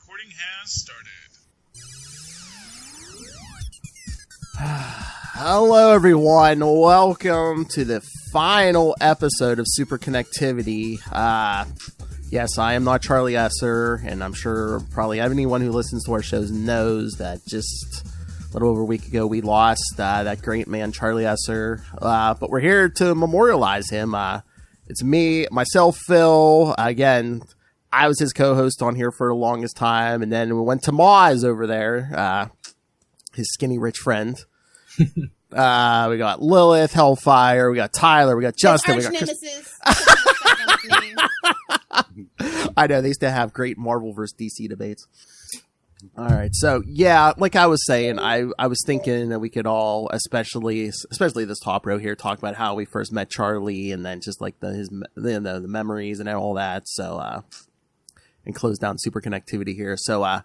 recording has started. Hello, everyone. Welcome to the final episode of Superconnectivity. Yes, I am not Charlie Esser, and I'm sure probably anyone who listens to our shows knows that just a little over a week ago we lost that great man, Charlie Esser. But we're here to memorialize him. It's me, myself, Phil. Again, I was his co-host on here for the longest time, and then we went to Mozz over there, his skinny rich friend. We got Lilith, Hellfire, we got Tyler, we got Justin, we got nemesis. I know they used to have great Marvel versus DC debates. All right, so yeah, like I was saying, I was thinking that we could all, especially this top row here, talk about how we first met Charlie, and then just like the memories and all that. So and close down Superconnectivity here. So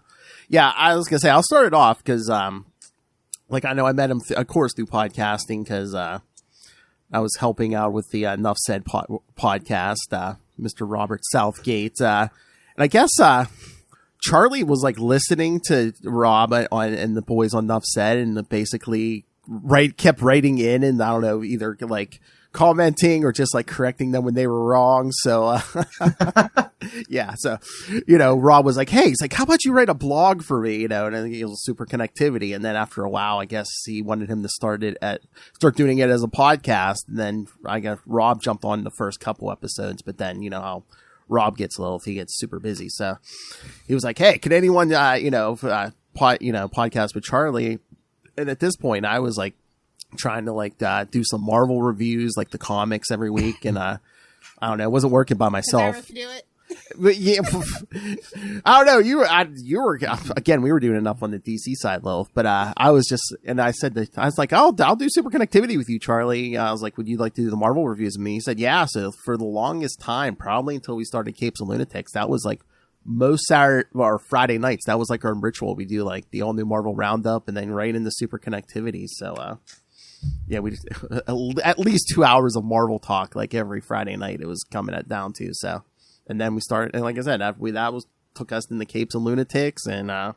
yeah, I was gonna say I'll start it off because like I know I met him of course through podcasting because I was helping out with the Enough Said podcast, Mr. Robert Southgate, and I guess Charlie was like listening to Rob and the boys on Enough Said, and basically kept writing in, and I don't know, either like commenting or just like correcting them when they were wrong. So yeah, so Rob was like, hey, he's like, how about you write a blog for me, and then it was Superconnectivity, and then after a while I guess he wanted him to start doing it as a podcast, and then I guess Rob jumped on the first couple episodes, but then how Rob gets Lilith, he gets super busy, so he was like, hey, can anyone podcast with Charlie? And at this point I was like trying to do some Marvel reviews, like the comics every week, and I don't know, it wasn't working by myself. Have I do it? But yeah, I don't know. You were again. We were doing enough on the DC side, Lilith. But I was like, I'll do Superconnectivity with you, Charlie. I was like, would you like to do the Marvel reviews with me? He said, yeah. So for the longest time, probably until we started Capes and Lunatics, that was like most Saturday or Friday nights. That was like our ritual. We do like the all new Marvel roundup, and then right into Superconnectivity. So yeah, we at least 2 hours of Marvel talk like every Friday night. It was coming down to so. And then we started, and like I said, took us into Capes and Lunatics, and the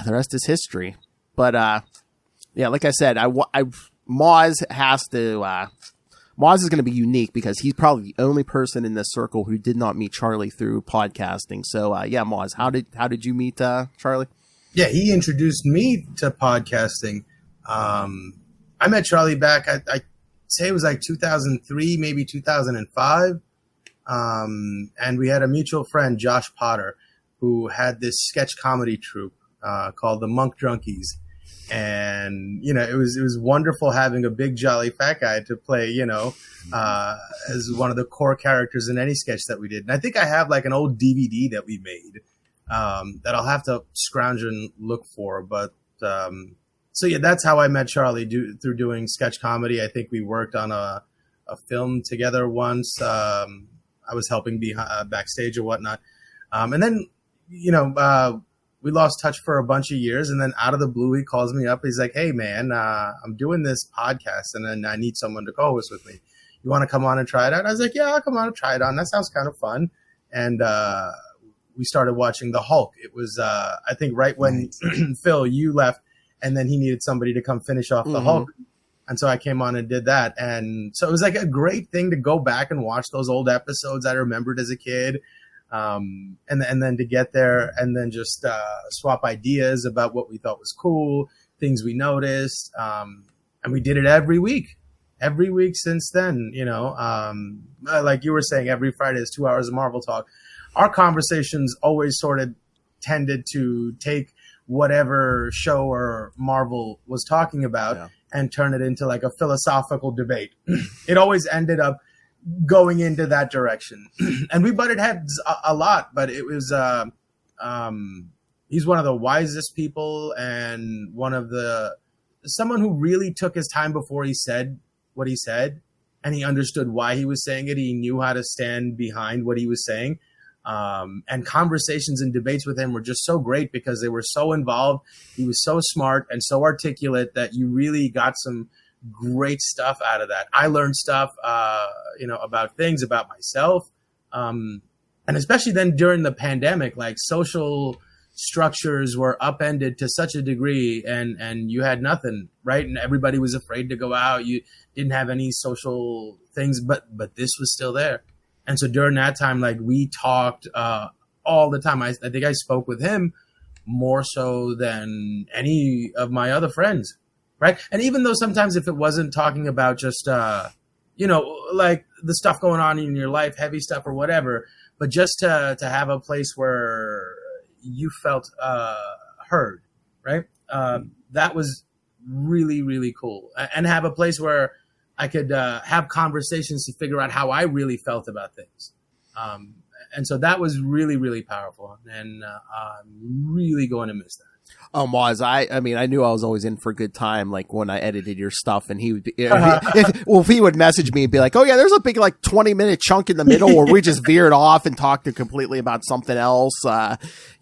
rest is history. But yeah, like I said, Mozz is going to be unique because he's probably the only person in this circle who did not meet Charlie through podcasting. So yeah, Mozz, how did you meet Charlie? Yeah, he introduced me to podcasting. I met Charlie back, I'd say it was like 2003, maybe 2005. And we had a mutual friend, Josh Potter, who had this sketch comedy troupe called the Monk Drunkies. And, it was wonderful having a big, jolly fat guy to play, as one of the core characters in any sketch that we did. And I think I have like an old DVD that we made that I'll have to scrounge and look for. But so, yeah, that's how I met Charlie through doing sketch comedy. I think we worked on a film together once. I was helping backstage or whatnot. And then, we lost touch for a bunch of years. And then out of the blue, he calls me up. He's like, hey, man, I'm doing this podcast, and then I need someone to co-host with me. You want to come on and try it out? I was like, yeah, I'll come on and try it on. That sounds kind of fun. And we started watching The Hulk. It was, I think, right when Phil, you left, and then he needed somebody to come finish off The Hulk. And so I came on and did that. And so it was like a great thing to go back and watch those old episodes I remembered as a kid. And then to get there and then just swap ideas about what we thought was cool, things we noticed. And we did it every week since then, like you were saying, every Friday is 2 hours of Marvel talk. Our conversations always sort of tended to take whatever show or Marvel was talking about and turn it into like a philosophical debate. It always ended up going into that direction. And we butted heads a lot, but it was, he's one of the wisest people and someone who really took his time before he said what he said, and he understood why he was saying it. He knew how to stand behind what he was saying. And conversations and debates with him were just so great because they were so involved. He was so smart and so articulate that you really got some great stuff out of that. I learned stuff, about things about myself. And And especially then during the pandemic, like social structures were upended to such a degree, and you had nothing, right? And everybody was afraid to go out. You didn't have any social things, but this was still there. And so during that time, like we talked all the time. I think I spoke with him more so than any of my other friends, right? And even though sometimes if it wasn't talking about just, like the stuff going on in your life, heavy stuff or whatever, but just to have a place where you felt heard, right? That was really, really cool. And have a place where I could have conversations to figure out how I really felt about things. And so that was really, really powerful. And I'm really going to miss that. Oh, Mozz, I mean, I knew I was always in for a good time, like when I edited your stuff, and he would be, if he would message me and be like, oh yeah, there's a big like 20-minute chunk in the middle where we just veered off and talked completely about something else.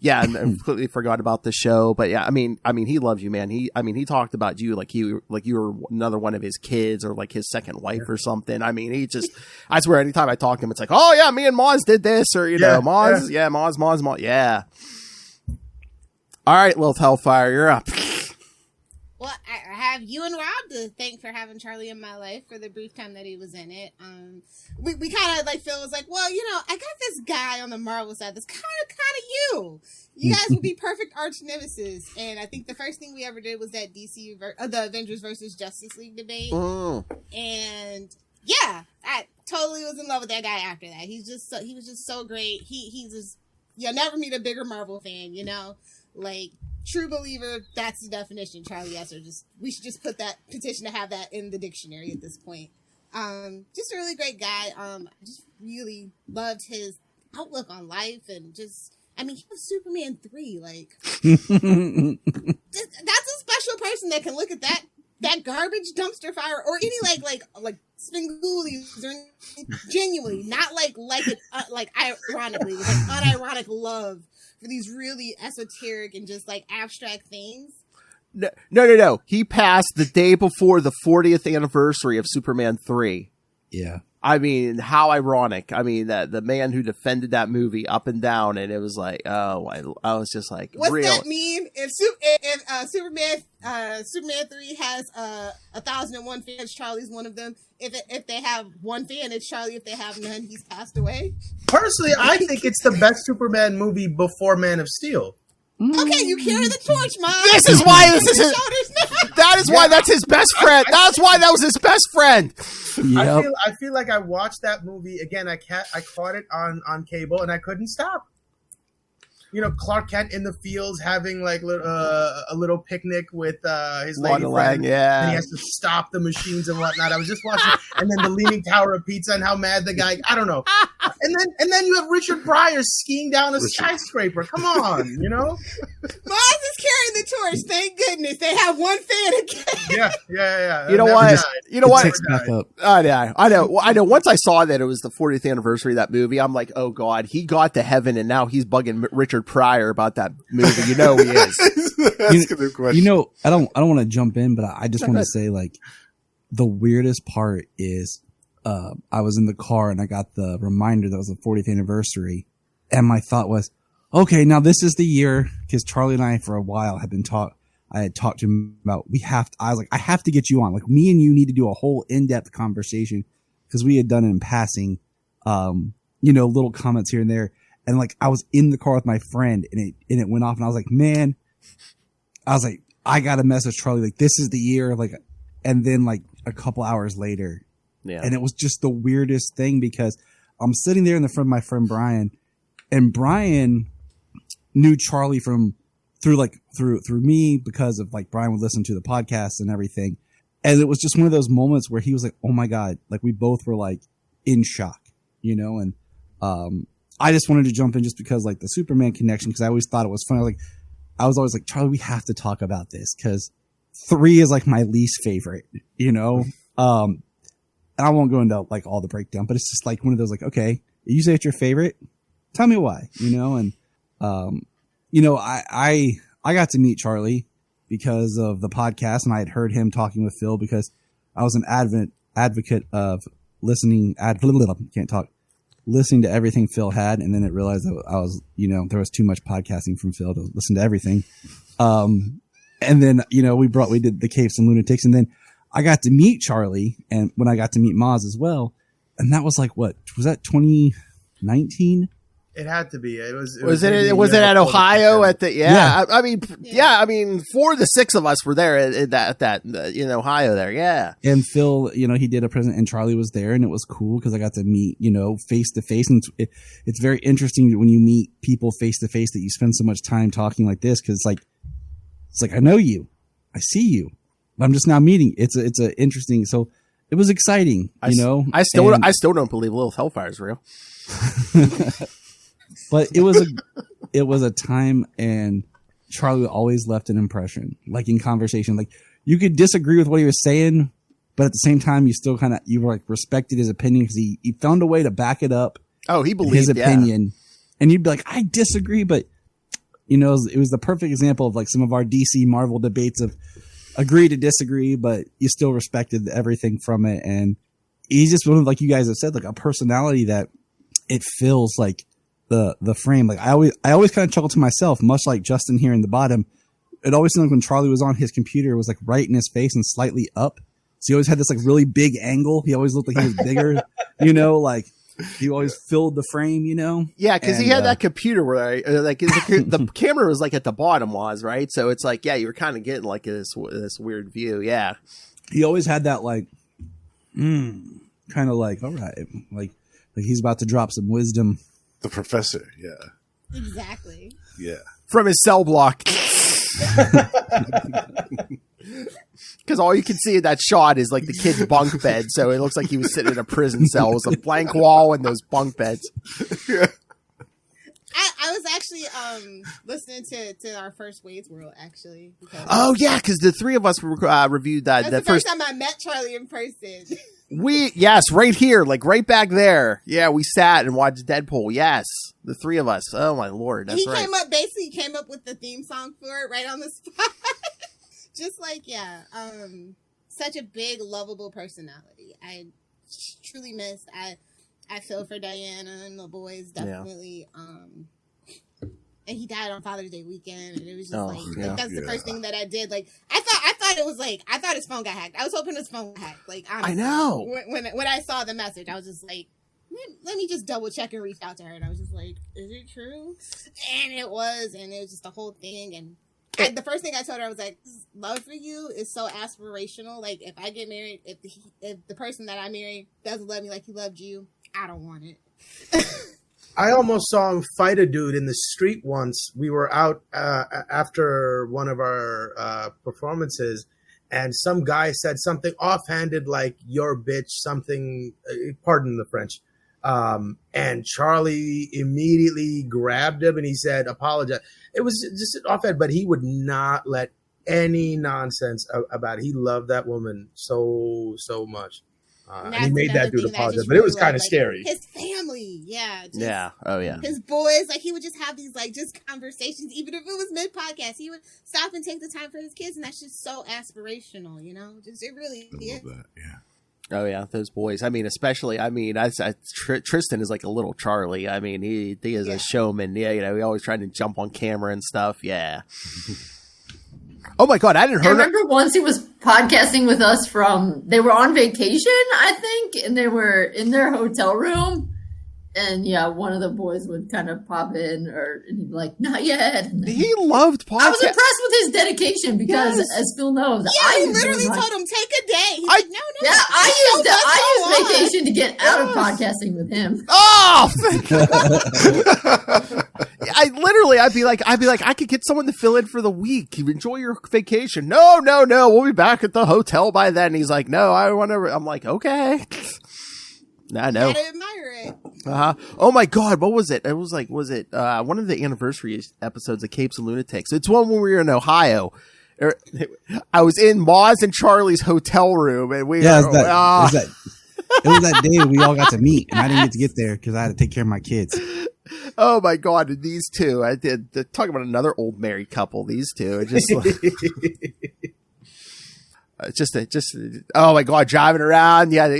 Yeah, and completely forgot about the show. But yeah, I mean, he loves you, man. He talked about you like you were another one of his kids or like his second wife or something. I mean, I swear anytime I talk to him, it's like, oh yeah, me and Mozz did this, or, Mozz, Mozz. Yeah. All right, Lilith Hellfire, you're up. Well, I have you and Rob to thank for having Charlie in my life for the brief time that he was in it. We kind of like Phil was like, well, I got this guy on the Marvel side that's kind of you. You guys would be perfect arch nemesis. And I think the first thing we ever did was that the Avengers versus Justice League debate. And yeah, I totally was in love with that guy after that. He was just so great. He's just, you'll never meet a bigger Marvel fan, Like, true believer, that's the definition, Charlie Esser. We should just put that petition to have that in the dictionary at this point. Just a really great guy. Just really loved his outlook on life and he was Superman 3. Like, that's a special person that can look at that garbage dumpster fire or any like Spengoolies or genuinely, not like ironically, like unironic love for these really esoteric and just like abstract things. No. He passed the day before the 40th anniversary of Superman 3. Yeah. I mean, how ironic. I mean, that the man who defended that movie up and down, and it was like, oh, I was just like, what's real. that mean? If Superman 3 has 1,001 fans, Charlie's one of them. If they have one fan, it's Charlie. If they have none, he's passed away. Personally, I think it's the best Superman movie before Man of Steel. Okay, you carry the torch, Mom. This is why that is why that's his best friend. That's why that was his best friend. Yep. I feel like I watched that movie again. I caught it on cable and I couldn't stop. Clark Kent in the fields having like a little picnic with his lady friend. Yeah. And he has to stop the machines and whatnot. I was just watching it. And then the Leaning Tower of Pizza and how mad the guy, I don't know. And then you have Richard Pryor skiing down a skyscraper. Come on, Mozz is carrying the torch. Thank goodness. They have one fan again. Yeah. You know what? I know. Once I saw that it was the 40th anniversary of that movie, I'm like, oh God, he got to heaven and now he's bugging Richard Pryor about that movie. He is. That's a good question. I don't want to jump in, but I just want to say, like, the weirdest part is I was in the car and I got the reminder that was the 40th anniversary, and my thought was, okay, now this is the year, because Charlie and I for a while had been I had talked to him about I was like, I have to get you on. Like, me and you need to do a whole in-depth conversation, because we had done it in passing, little comments here and there. And like, I was in the car with my friend and it went off, and I was like, man, I got to message Charlie. Like, this is the year. Like, and then like a couple hours later, and it was just the weirdest thing, because I'm sitting there in the front of my friend Brian, and Brian knew Charlie through me, because of like Brian would listen to the podcast and everything. And it was just one of those moments where he was like, oh my God, like we both were like in shock, and, I just wanted to jump in just because like the Superman connection, because I always thought it was funny. Like, I was always like, Charlie, we have to talk about this, because 3 is like my least favorite, and I won't go into like all the breakdown, but it's just like one of those, like, okay, you say it's your favorite, tell me why, and I got to meet Charlie because of the podcast, and I had heard him talking with Phil, because I was an advocate of listening listening to everything Phil had, and then it realized that I was, there was too much podcasting from Phil to listen to everything. And then, we did the Capes and Lunatics, and then I got to meet Charlie, and when I got to meet Mozz as well, and that was like, what was that, 2019? It had to be. Was it at Ohio at the? Yeah. I mean, 4 of the 6 of us were there at that in Ohio there. Yeah. And Phil, he did a present, and Charlie was there, and it was cool because I got to meet, face to face, and it's very interesting when you meet people face to face that you spend so much time talking like this, because it's like I know you, I see you, but I'm just now meeting. It's a interesting. So it was exciting, I still don't believe Lilith Hellfire is real. But it was a time, and Charlie always left an impression, like in conversation. Like you could disagree with what he was saying, but at the same time, you were like respected his opinion because he found a way to back it up. Oh, he believed his opinion, and you'd be like, I disagree, but it was the perfect example of like some of our DC Marvel debates of agree to disagree, but you still respected everything from it. And he's just one of, like you guys have said, like a personality that it feels like the frame. Like I always kind of chuckle to myself, much like Justin here in the bottom. It always seemed like when Charlie was on, his computer was like right in his face and slightly up. So he always had this like really big angle. He always looked like he was bigger, like he always filled the frame, Yeah, because he had that computer where the camera was like at the bottom right? So it's like, yeah, you were kind of getting like this weird view. Yeah. He always had that like, kind of like, all right, like he's about to drop some wisdom. The professor, yeah. Exactly. Yeah. From his cell block. Because all you can see in that shot is like the kid's bunk bed. So it looks like he was sitting in a prison cell with a blank wall and those bunk beds. I was actually listening to our first Wade's World, actually. Oh, yeah, because the 3 of us reviewed that. That's the first time I met Charlie in person. Yes, right here, like right back there. Yeah, we sat and watched Deadpool. Yes, the 3 of us. Oh my Lord, that's right. He came up with the theme song for it right on the spot. Just like, such a big, lovable personality. I truly miss. I feel for Diana and the boys, definitely. Yeah. And he died on Father's Day weekend, and it was just that's the first thing that I did. Like, I thought it was like, I thought his phone got hacked. I was hoping his phone got hacked. Like, honestly, I know. When I saw the message, I was just like, let me just double check and reach out to her. And I was just like, is it true? And it was just the whole thing. And the first thing I told her, I was like, love for you is so aspirational. Like, if I get married, if the person that I marry doesn't love me like he loved you, I don't want it. I almost saw him fight a dude in the street once. We were out after one of our performances, and some guy said something offhanded like, "Your bitch," something, pardon the French. And Charlie immediately grabbed him and he said, apologize. It was just offhand, but he would not let any nonsense about it. He loved that woman so much. And he made that dude apologize, but it was kind of scary. His family, His boys, like he would just have these like just conversations, even if it was mid podcast. He would stop and take the time for his kids, and that's just so aspirational, Just it really is. That, yeah. Oh yeah, those boys. I mean, especially. I mean, Tristan is like a little Charlie. I mean, he is a showman. Yeah, he always tried to jump on camera and stuff. Yeah. Oh my God, I didn't hear. I remember once he was podcasting with us they were on vacation, I think, and they were in their hotel room. And one of the boys would kind of pop in, and he'd be like, "Not yet." He loved podcasting. I was impressed with his dedication because, as Phil knows, he literally told him take a day. He's like, "No." Yeah, I used vacation to get out of podcasting with him. Oh, I'd be like, I could get someone to fill in for the week. You enjoy your vacation. No, we'll be back at the hotel by then. And he's like, no, I want to. I'm like, okay. I know. Gotta admire it. Oh my God, what was it? It was like, one of the anniversary episodes of Capes and Lunatics? It's one when we were in Ohio. I was in Mozz and Charlie's hotel room, and we. Yeah, it was that day we all got to meet, and I didn't get to get there because I had to take care of my kids. Oh my God, and these two! I did talk about another old married couple. These two, just oh my God, driving around. Yeah.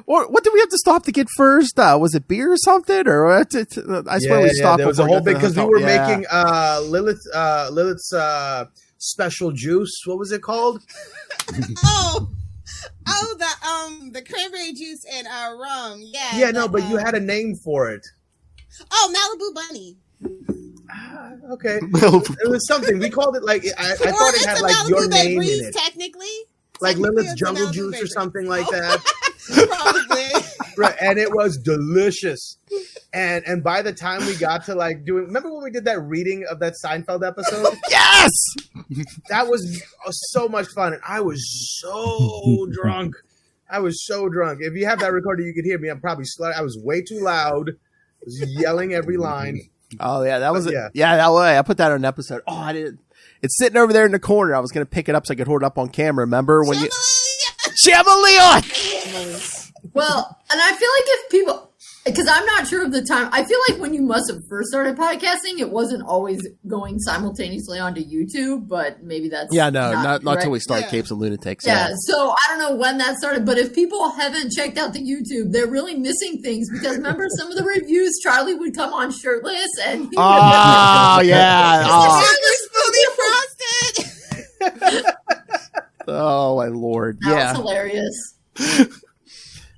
What did we have to stop to get first? Was it beer or something? Or what? I swear we stopped. There was a whole big because we were Yeah. making Lilith's special juice. What was it called? The cranberry juice and rum. Yeah. Yeah, no, but you had a name for it. Oh, Malibu Bunny. Okay, it was something we called it. Like I thought it had like your name in it, technically. like Lilith's it's a Jungle Malibu Juice or Bakery. something like that. Probably. Right, and it was delicious. And by the time we got to like doing, remember when we did that reading of that Seinfeld episode? Yes. That was so much fun, and I was so drunk. I was so drunk. If you have that recorded, you could hear me. I'm probably I was way too loud. I was yelling every line. Oh yeah, that was it. Yeah. Yeah, that way I put that on an episode. Oh, I didn't. It's sitting over there in the corner. I was gonna pick it up so I could hold it up on camera. Remember when you Chameleon? Well, and I feel like if people, because I'm not sure of the time, I feel like when you must have first started podcasting, it wasn't always going simultaneously onto YouTube, but maybe that's not right. till we start Capes and Lunatics. Yeah, so I don't know when that started, but if people haven't checked out the YouTube, they're really missing things because remember some of the reviews, Charlie would come on shirtless and he Oh yeah. Oh. Fully frosted. Oh my lord. that Yeah. was hilarious.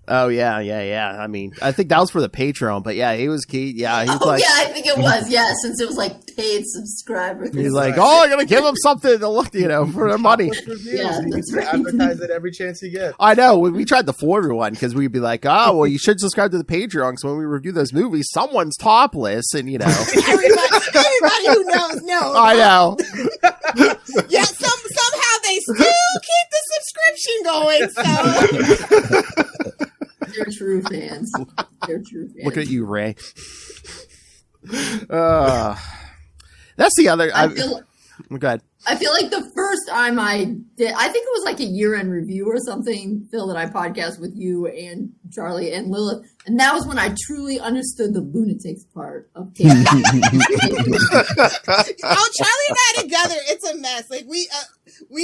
Oh yeah. I mean, I think that was for the Patreon, but yeah, he was key. Yeah, he's Oh like, yeah, I think it was. Yeah, since it was like paid subscribers. he's like, oh, I'm gonna give them something to look, for their money. Reviews. Yeah, You that's can right. advertise it every chance you get. I know. We tried to fool everyone because we'd be like, oh, well, you should subscribe to the Patreon because when we review those movies, someone's topless, and Everybody who knows. I know. Yeah, somehow they still keep the subscription going. So They're true fans. They're true fans. Look at you, Ray. That's the other. Go ahead. I feel like the first time I did, I think it was like a year-end review or something, Phil, that I podcast with you and Charlie and Lilith, and that was when I truly understood the lunatics part of Capes. Charlie and I together, it's a mess. Like we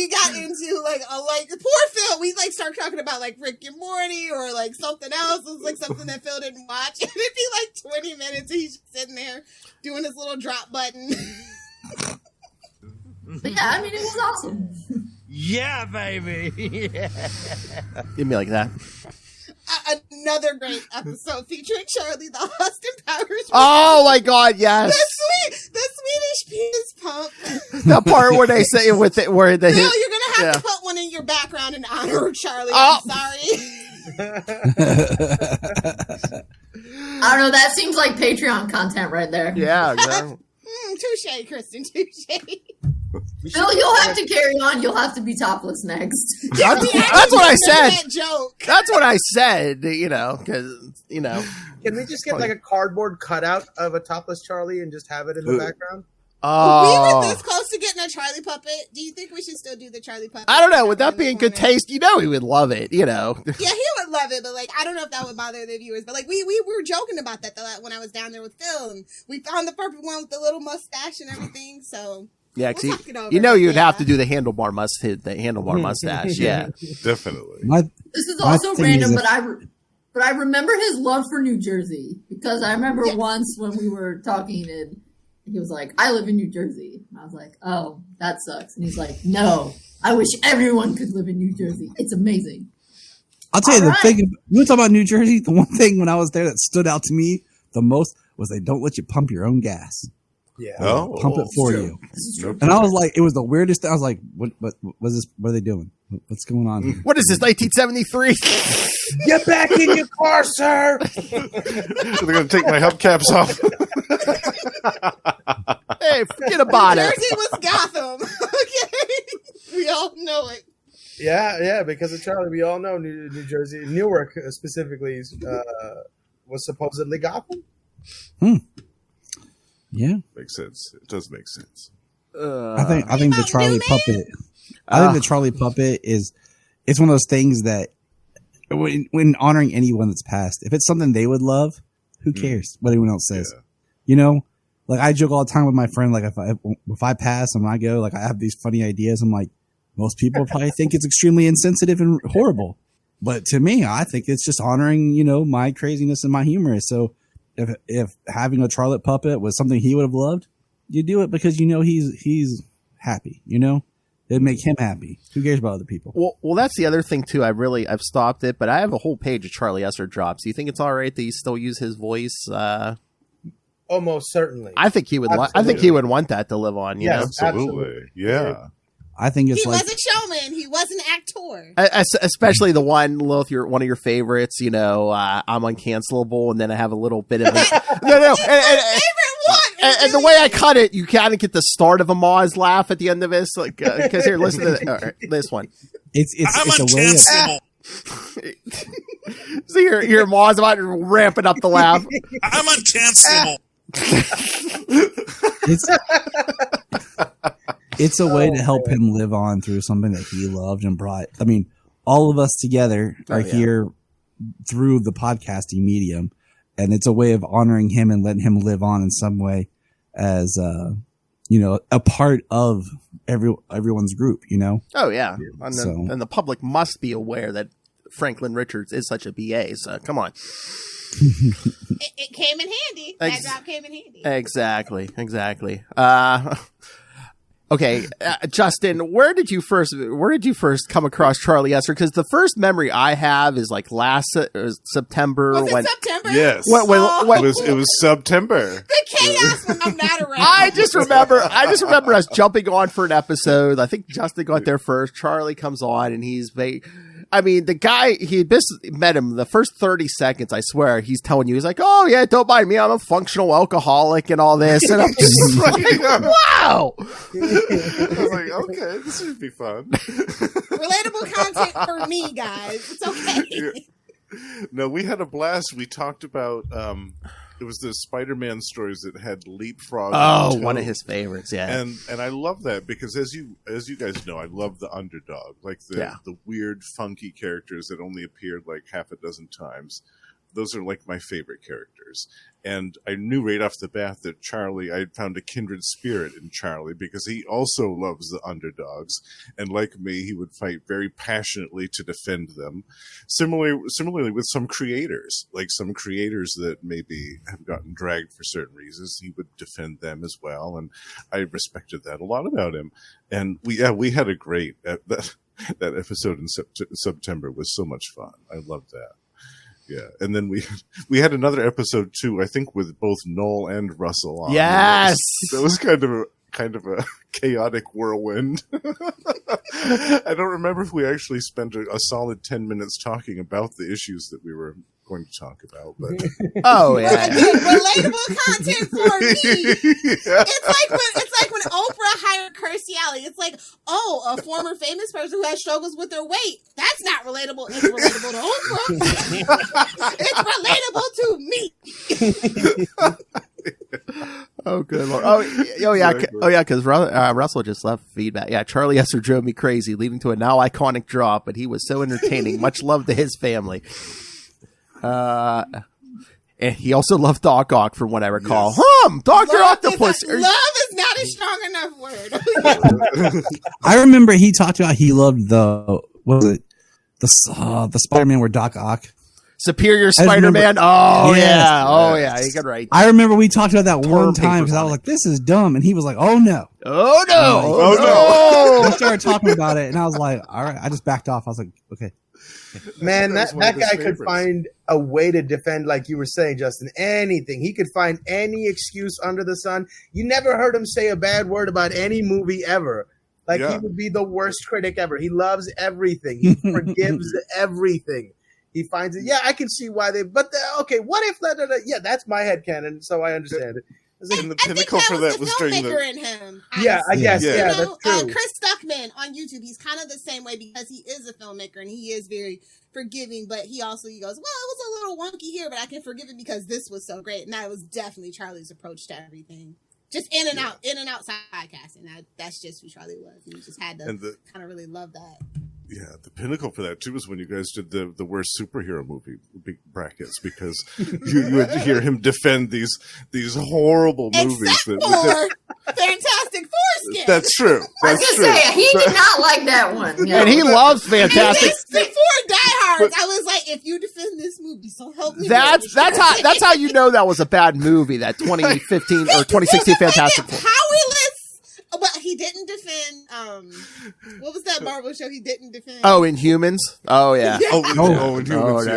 got into like poor Phil. We like start talking about like Rick and Morty or like something else. It was like something that Phil didn't watch. And it'd be like 20 minutes. And he's just sitting there doing his little drop button. But yeah, I mean, it was awesome. Yeah, baby. Yeah. Give me like that. Another great episode featuring Charlie, the Austin Powers. Oh my God! Yes. The Swedish penis pump. The part where they say with it, where the Phil, you're gonna have to put one in your background in honor of Charlie. Oh. I'm sorry. I don't know. That seems like Patreon content right there. Yeah. Exactly. Touche, Kristen. Touche. Phil, you'll have to carry on. You'll have to be topless next. That's what I said. That joke. That's what I said. Because Can we just get like a cardboard cutout of a topless Charlie and just have it in the background? We Oh. were this close to getting a Charlie puppet. Do you think we should still do the Charlie puppet? I don't know. Would that be in good corner? taste? He would love it. Yeah, he would love it, but like I don't know if that would bother the viewers. But like we were joking about that when I was down there with Phil, and we found the perfect one with the little mustache and everything. So Yeah, we'll talk it over. you'd have to do the handlebar mustache. Yeah. Definitely. This is My also thing random, is but I remember his love for New Jersey because I remember once when we were talking and he was like, "I live in New Jersey," and I was like, "Oh, that sucks." And he's like, "No, I wish everyone could live in New Jersey. It's amazing." I'll tell you All the right. thing. You want to talk about New Jersey? The one thing when I was there that stood out to me the most was they don't let you pump your own gas. Yeah. Oh, Pump it for you. And I was like, it was the weirdest thing. I was like, what is this? What are they doing? What's going on here? What is this, 1973? Get back in your car, sir. They're going to take my hubcaps off. Hey, forget about it. Jersey was Gotham. Okay, we all know it. Yeah, because of Charlie, we all know New Jersey, Newark specifically, was supposedly Gotham. Yeah, Makes sense. It does make sense. I think the Charlie puppet. I think the Charlie puppet is. It's one of those things that when honoring anyone that's passed, if it's something they would love, who cares what anyone else says? Yeah. You know, like I joke all the time with my friend. Like if I pass and when I go, like I have these funny ideas. I'm like, most people probably think it's extremely insensitive and horrible. But to me, I think it's just honoring, my craziness and my humor. So if having a Charlotte puppet was something he would have loved, you do it because he's happy. It'd make him happy. Who cares about other people? Well, that's the other thing too. I've stopped it, but I have a whole page of Charlie Esser drops. Do you think it's all right that you still use his voice? Almost certainly. I think he would. I think he would want that to live on. You know? Absolutely. Yeah. I think it's he like was a showman. He was an actor. Especially the one, Lilith, one of your favorites. I'm uncancelable, and then I have a little bit of no. And the way I cut it, you kind of get the start of a Mozz laugh at the end of this, like because here, listen to this one. It's a way of. So you're Mozz about ramping up the laugh. I'm uncancelable. It's a way to help him live on through something that he loved and brought. I mean, all of us together are here through the podcasting medium, and it's a way of honoring him and letting him live on in some way as, a part of everyone's group, Oh, yeah. And the public must be aware that Franklin Richards is such a BA, so come on. It came in handy. That drop came in handy. Exactly. Okay, Justin, where did you first come across Charlie Esser? Because the first memory I have is like last September. Was it September? Yes. It was September. The chaos when I'm not around. I just remember us jumping on for an episode. I think Justin got there first. Charlie comes on, and the guy, he met him the first 30 seconds, I swear, he's telling you, he's like, oh yeah, don't mind me, I'm a functional alcoholic and all this. And I'm just like, wow. I was like, okay, this would be fun. Relatable content for me, guys. It's okay. Yeah. No, we had a blast. We talked about, it was the Spider-Man stories that had leapfrog. Oh, one of his favorites, yeah. And I love that because as you guys know, I love the underdog, like the weird, funky characters that only appeared like half a dozen times. Those are like my favorite characters. And I knew right off the bat that I had found a kindred spirit in Charlie because he also loves the underdogs. And like me, he would fight very passionately to defend them. Similarly with some creators, like some creators that maybe have gotten dragged for certain reasons, he would defend them as well. And I respected that a lot about him. And we had a great, that episode in September was so much fun. I loved that. Yeah, and then we had another episode too, I think, with both Noel and Russell on. Yes, that was kind of a chaotic whirlwind. I don't remember if we actually spent a solid 10 minutes talking about the issues that we were going to talk about, but oh yeah, relatable content for me. Yeah. It's like when Oprah hired Kirstie Alley. It's like, a former famous person who has struggles with their weight. That's not relatable. It's relatable to Oprah. It's relatable to me. Oh, good Lord. Oh yeah, because Russell just left feedback. Yeah, Charlie Esser drove me crazy, leading to a now iconic drop, but he was so entertaining. Much love to his family. And he also loved Doc Ock, from what I recall. Yes. Dr. Octopus. Love is not a strong enough word. I remember he talked about he loved the Spider-Man where Doc Ock. Superior Spider-Man. Oh yeah, you got right. I remember we talked about that one time because I was like, "This is dumb," and he was like, "Oh no, oh no, oh no." We started talking about it, and I was like, "All right." I just backed off. I was like, "Okay." Man, that guy could find a way to defend, like you were saying, Justin, anything. He could find any excuse under the sun. You never heard him say a bad word about any movie ever. He would be the worst critic ever. He loves everything. He forgives everything. He finds it. Yeah, I can see why what if that? Yeah, that's my headcanon, so I understand it. And the pinnacle for that was during the... in him. I guess. That's true. Chris Stuckman on YouTube, he's kind of the same way because he is a filmmaker and he is very forgiving, but he goes, well, it was a little wonky here, but I can forgive it because this was so great. And that was definitely Charlie's approach to everything. Just in and out side casting. That's just who Charlie was. He just had to kind of really love that. Yeah, the pinnacle for that too was when you guys did the worst superhero movie big brackets, because you would hear him defend these horrible movies. Fantastic Foreskin. That's true. I was gonna say he did not like that one. And he loves Fantastic. Before Die Hard, I was like, if you defend this movie, so help me. That's how you know that was a bad movie. That 2015 or 2016 Fantastic Four. Powerless. But he didn't defend. What was that Marvel show he didn't defend? Oh, Inhumans. Oh yeah. Inhumans.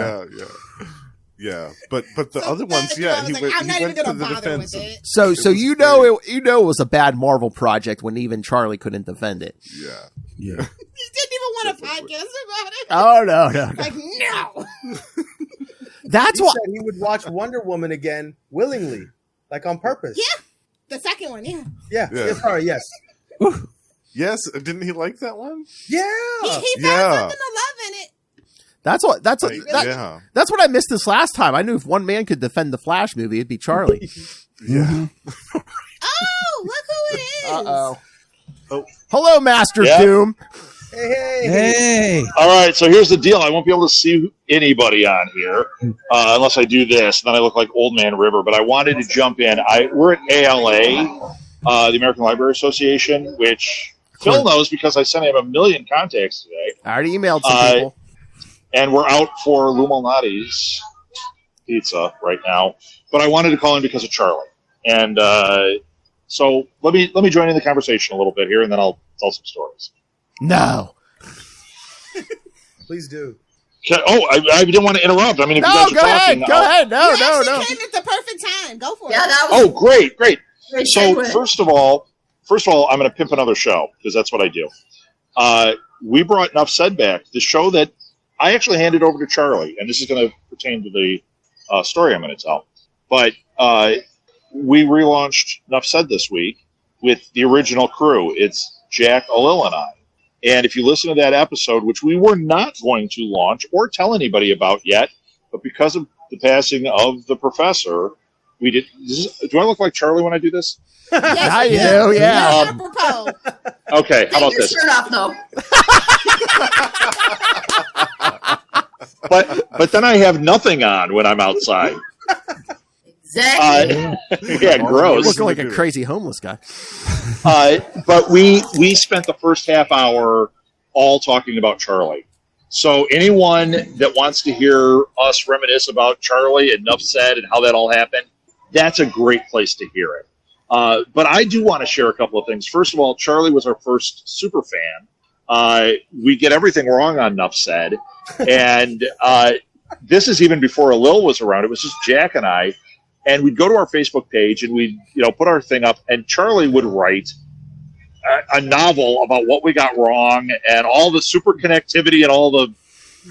Yeah. But the other ones, yeah. He went to the defensive. So it was a bad Marvel project when even Charlie couldn't defend it. Yeah. He didn't even want a podcast about it. Oh no. Like no. That's why he would watch Wonder Woman again willingly, like on purpose. Yeah. The second one, yeah. Yeah. Sorry, yes. Yes, didn't he like that one? Yeah. He found something to love in it. That's what I missed this last time. I knew if one man could defend the Flash movie, it'd be Charlie. Yeah. Oh, look who it is. Uh-oh. Oh. Hello, Master Doom. Hey. All right, so here's the deal. I won't be able to see anybody on here unless I do this, and then I look like Old Man River. But I wanted to jump in. We're at ALA, the American Library Association, which Phil knows because I sent him 1 million contacts today. I already emailed some people. And we're out for Lumalnati's pizza right now. But I wanted to call in because of Charlie. And so let me join in the conversation a little bit here, and then I'll tell some stories. No. Please do. I didn't want to interrupt. I mean, if you guys are talking. Go ahead. No. Came at the perfect time. Go for it. That was great. So first of all, I'm going to pimp another show because that's what I do. We brought Enough Said back, the show that I actually handed over to Charlie, and this is going to pertain to the story I'm going to tell. But we relaunched Enough Said this week with the original crew. It's Jack, Alil, and I. And if you listen to that episode, which we were not going to launch or tell anybody about yet, but because of the passing of the professor, we did. Do I look like Charlie when I do this? Yes, I do, yeah. Okay, how about your this? Shirt off, though. But then I have nothing on when I'm outside. Exactly. Yeah, gross. Looking like a crazy homeless guy. But we spent the first half hour all talking about Charlie. So anyone that wants to hear us reminisce about Charlie and Enough Said and how that all happened, that's a great place to hear it. But I do want to share a couple of things. First of all, Charlie was our first super fan. We get everything wrong on Enough Said. And this is even before Lil was around. It was just Jack and I. And we'd go to our Facebook page and we'd put our thing up. And Charlie would write a novel about what we got wrong and all the Superconnectivity and all the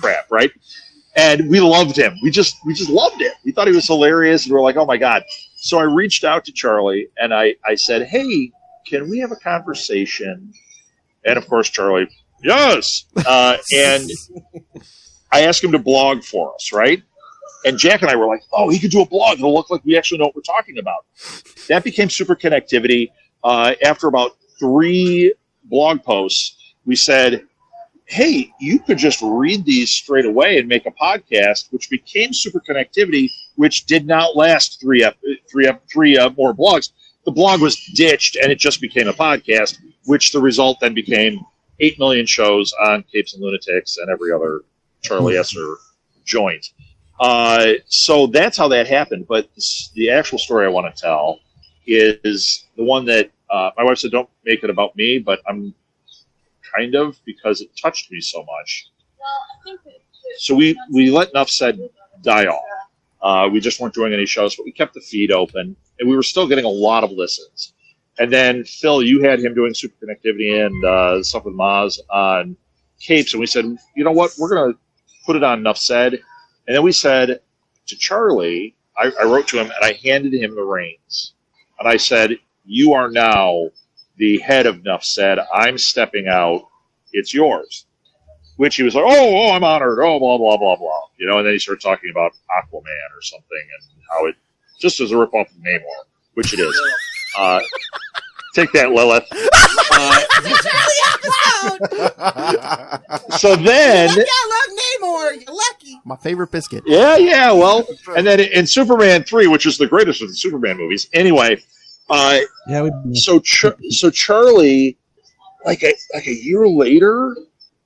crap, right? And we loved him. We just loved it. We thought he was hilarious. And we were like, oh, my God. So I reached out to Charlie and I said, hey, can we have a conversation? And, of course, Charlie, yes. And I asked him to blog for us, right? And Jack and I were like, oh, he could do a blog. It'll look like we actually know what we're talking about. That became Superconnectivity. After about 3 blog posts, we said, hey, you could just read these straight away and make a podcast, which became Superconnectivity, which did not last 3 more blogs. The blog was ditched, and it just became a podcast, which the result then became 8 million shows on Capes and Lunatics and every other Charlie Esser joint. So that's how that happened. But the actual story I want to tell is the one that my wife said, don't make it about me, but I'm kind of, because it touched me so much. So we let Enough Said die off. We just weren't doing any shows, but we kept the feed open, and we were still getting a lot of listens. And then, Phil, you had him doing Superconnectivity and stuff with Mozz on Capes, and we said, you know what, we're going to put it on Enough Said. And then we said to Charlie, I wrote to him, and I handed him the reins. And I said, you are now the head of Enough Said. I'm stepping out. It's yours. Which he was like, oh, I'm honored. Oh, blah, blah, blah, blah. And then he started talking about Aquaman or something and how it just is a ripoff of Namor, which it is. Take that, Lilith. So then, Y'all love Namor. You're lucky. My favorite biscuit. yeah. Well, and then in Superman 3, which is the greatest of the Superman movies. Anyway, so Charlie, like a year later,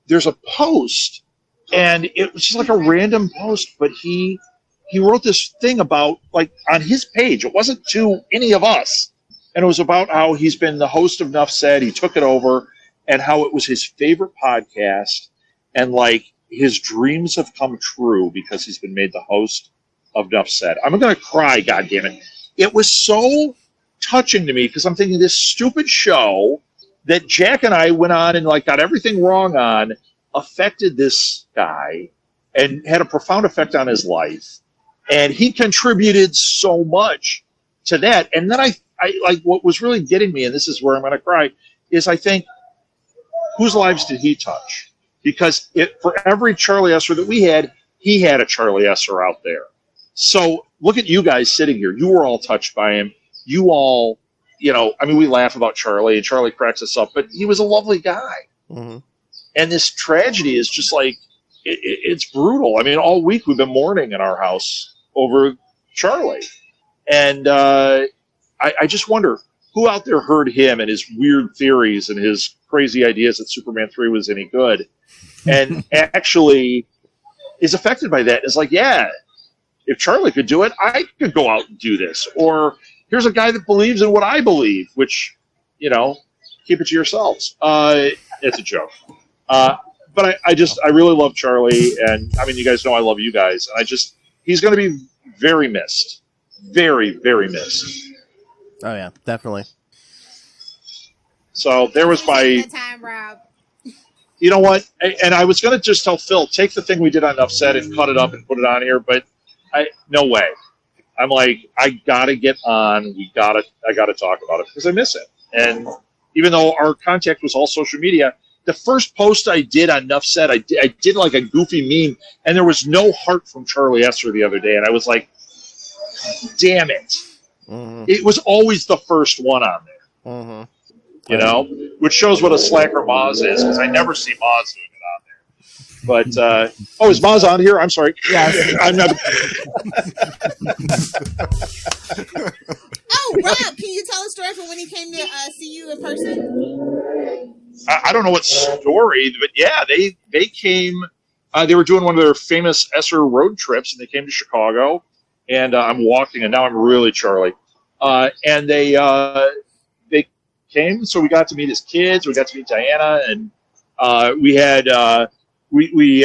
there's a post, and it was just like a random post, but he wrote this thing about, like, on his page. It wasn't to any of us. And it was about how he's been the host of Nuff Said. He took it over, and how it was his favorite podcast. And, like, his dreams have come true because he's been made the host of Nuff Said. I'm going to cry, goddammit. It was so touching to me because I'm thinking this stupid show that Jack and I went on and, like, got everything wrong on affected this guy and had a profound effect on his life. And he contributed so much to that. And then I like, what was really getting me, and this is where I'm going to cry, is I think, whose lives did he touch? Because for every Charlie Esser that we had, he had a Charlie Esser out there. So look at you guys sitting here. You were all touched by him. You all, I mean, we laugh about Charlie, and Charlie cracks us up, but he was a lovely guy. Mm-hmm. And this tragedy is just like, it's brutal. I mean, all week we've been mourning in our house over Charlie. And I just wonder who out there heard him and his weird theories and his crazy ideas that Superman 3 was any good and actually is affected by that. It's like, yeah, if Charlie could do it, I could go out and do this. Or here's a guy that believes in what I believe, which, keep it to yourselves. It's a joke. But I really love Charlie. And I mean, you guys know I love you guys. And he's going to be very missed. Very, very missed. Oh, yeah, definitely. So there was my time, Rob. You know what? And I was going to just tell Phil, take the thing we did on Nuff Said and cut it up and put it on here, but no way. I'm like, I got to get on. I got to talk about it because I miss it. And even though our contact was all social media, the first post I did on Nuff Said, I did like a goofy meme, and there was no heart from Charlie Esser the other day, and I was like, damn it. Mm-hmm. It was always the first one on there. Mm-hmm. Which shows what a slacker Mozz is, because I never see Mozz doing it on there. But, is Mozz on here? I'm sorry. Yes. I'm not. Rob, can you tell a story from when he came to see you in person? I don't know what story, but yeah, they came. They were doing one of their famous Esser road trips, and they came to Chicago. And I'm walking, and now I'm really Charlie. And they came, so we got to meet his kids. We got to meet Diana, and we had I think we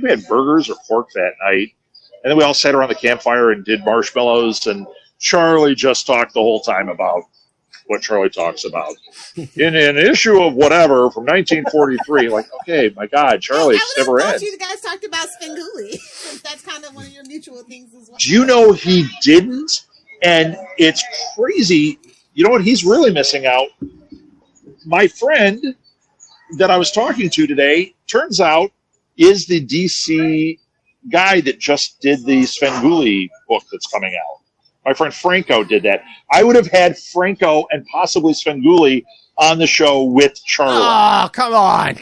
had burgers or pork that night. And then we all sat around the campfire and did marshmallows. And Charlie just talked the whole time about what Charlie talks about in an issue of whatever from 1943. Like, okay, my God, Charlie, it's never ends. You guys talked about Svengoolie, since that's kind of one of your mutual things as well. Do you know he didn't? And it's crazy. You know what? He's really missing out. My friend that I was talking to today, turns out, is the DC guy that just did the Svengoolie book that's coming out. My friend Franco did that. I would have had Franco and possibly Svengoolie on the show with Charlie. Oh, come on.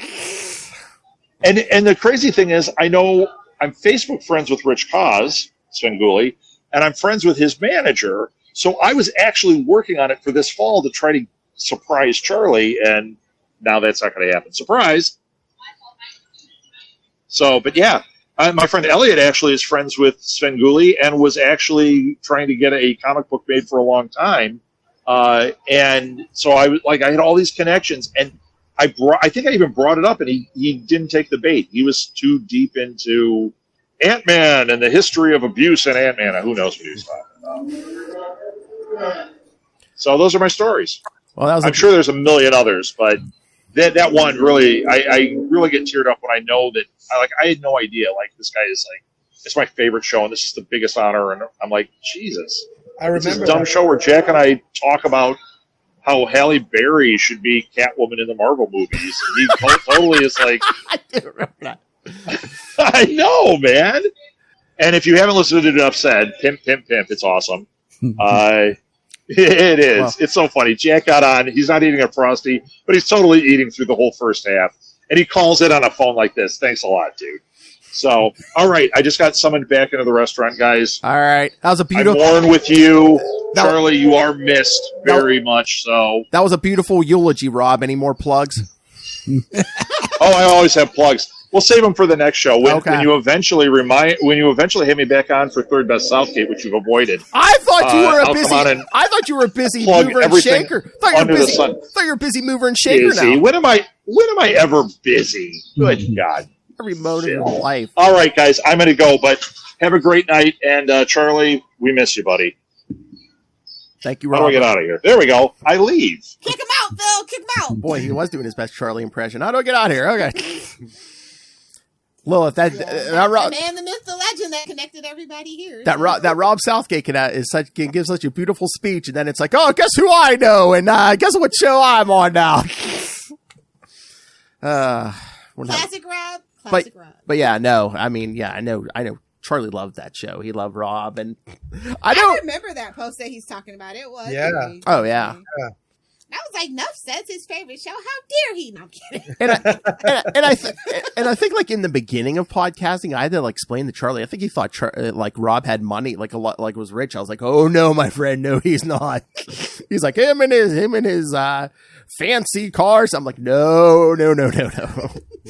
And the crazy thing is, I know I'm Facebook friends with Rich Kaz, Svengoolie, and I'm friends with his manager. So I was actually working on it for this fall to try to surprise Charlie, and now that's not going to happen. Surprise. So, but yeah. My friend Elliot actually is friends with Svengoolie and was actually trying to get a comic book made for a long time. And so I had all these connections, and I think I even brought it up, and he didn't take the bait. He was too deep into Ant-Man and the history of abuse in Ant-Man. Who knows what he was talking about. So those are my stories. Well, I'm sure there's a million others, but that one really, I really get teared up when I know that. I had no idea. Like, this guy is like, it's my favorite show, and this is the biggest honor. And I'm like, Jesus. I remember this dumb show where Jack and I talk about how Halle Berry should be Catwoman in the Marvel movies. And he totally is like, I do remember that. I know, man. And if you haven't listened to Enough Said, Pimp, Pimp, Pimp, it's awesome. It is. Well. It's so funny. Jack got on. He's not eating a Frosty, but he's totally eating through the whole first half. And he calls it on a phone like this. Thanks a lot, dude. So, all right. I just got summoned back into the restaurant, guys. All right. That was a I beautiful. mourn with you. Charlie, you are missed very much so. That was a beautiful eulogy, Rob. Any more plugs? Oh, I always have plugs. We'll save them for the next show when you eventually hit me back on for Third Best Southgate, which you've avoided. I thought you were I'll come on and I thought you were a busy plug mover and everything shaker. under the sun. Thought you were a busy mover and shaker Busy. now. When am I ever busy? Good God. Every mode of your life. All right, guys, I'm going to go, but have a great night. And Charlie, we miss you, buddy. Thank you, How Rob. do I get out of here? There we go. I leave. Kick him out, Phil. Kick him out. Boy, he was doing his best Charlie impression. How do I get out of here? Okay. Lilith, that Rob, the man, the myth, the legend that connected everybody here. that Rob Southgate can give such a beautiful speech, and then it's like, oh, guess who I know, and guess what show I'm on now. Classic Rob. Classic Rob. But yeah, no, I mean, yeah, I know. Charlie loved that show. He loved Rob, and I remember that post that he's talking about. It was Oh yeah. I was like, Nuff says his favorite show. How dare he? No, I'm kidding. And I think like in the beginning of podcasting, I had to like explain to Charlie. I think he thought like Rob had money, like a lot, like was rich. I was like, oh no, my friend, no, he's not. He's like him and his fancy cars. I'm like, no.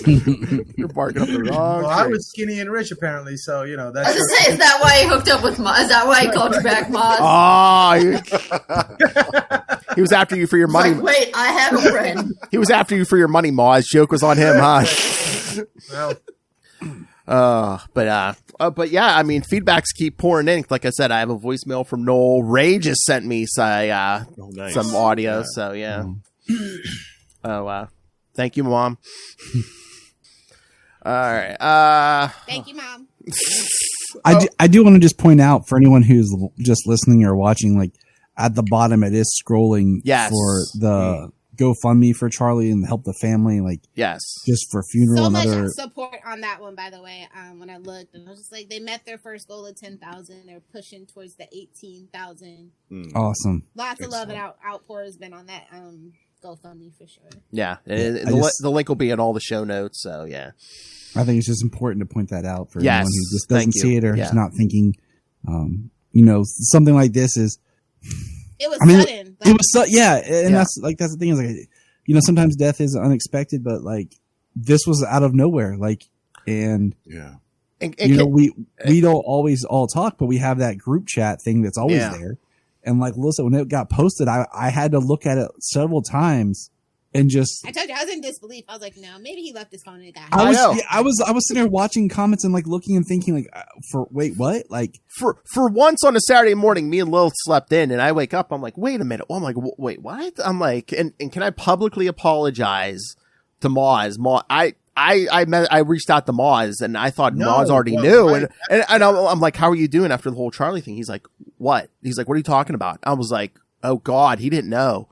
You're barking up the wrong. Well, I was skinny and rich apparently, so that's. I was gonna say, is that why he hooked up with Mozz? Is that why he called you back, Mozz? He was after you for your money. Like, wait, I have a friend. He was after you for your money, Mozz. Joke was on him, huh? But yeah, I mean, feedbacks keep pouring in. Like I said, I have a voicemail from Noel. Ray just sent me nice. some audio. So yeah. Thank you, Mom. All right. Thank you, Mom. I do want to just point out for anyone who's just listening or watching, like at the bottom, it is scrolling for the GoFundMe for Charlie and help the family. Like, just for funeral so and other much support on that one, by the way. When I looked, and I was just like, they met their first goal of 10,000. They're pushing towards the 18,000. Awesome. Lots of love and outpour has been on that GoFundMe for sure. Yeah, the link will be in all the show notes. So yeah, I think it's just important to point that out for anyone who just doesn't see it or is not thinking. Something like this is. It was sudden. It was and that's the thing is like, sometimes death is unexpected, but like this was out of nowhere. Like, and we don't always all talk, but we have that group chat thing that's always there. And like, listen, when it got posted, I had to look at it several times and just. I told you I was in disbelief. I was like, no, maybe he left his phone and it got. I was sitting there watching comments and like looking and thinking like, wait, what? Like for once on a Saturday morning, me and Lilith slept in, and I wake up. I'm like, wait a minute. I'm like, wait, what? I'm like, and can I publicly apologize to Mozz? I reached out to Mozz, and I thought Mozz already knew. And I'm like, how are you doing after the whole Charlie thing? He's like, what? He's like, what are you talking about? I was like, oh God, he didn't know.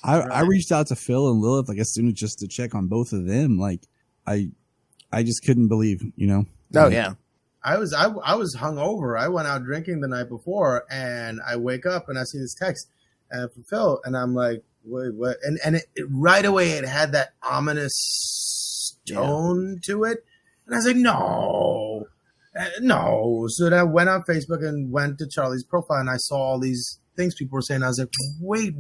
I reached out to Phil and Lilith like as soon as just to check on both of them. Like I just couldn't believe, Oh like, yeah. I was hungover. I went out drinking the night before, and I wake up and I see this text from Phil, and I'm like, wait, what? And it right away it had that ominous tone to it, and I was like, no. So then I went on Facebook and went to Charlie's profile, and I saw all these things people were saying. I was like, wait,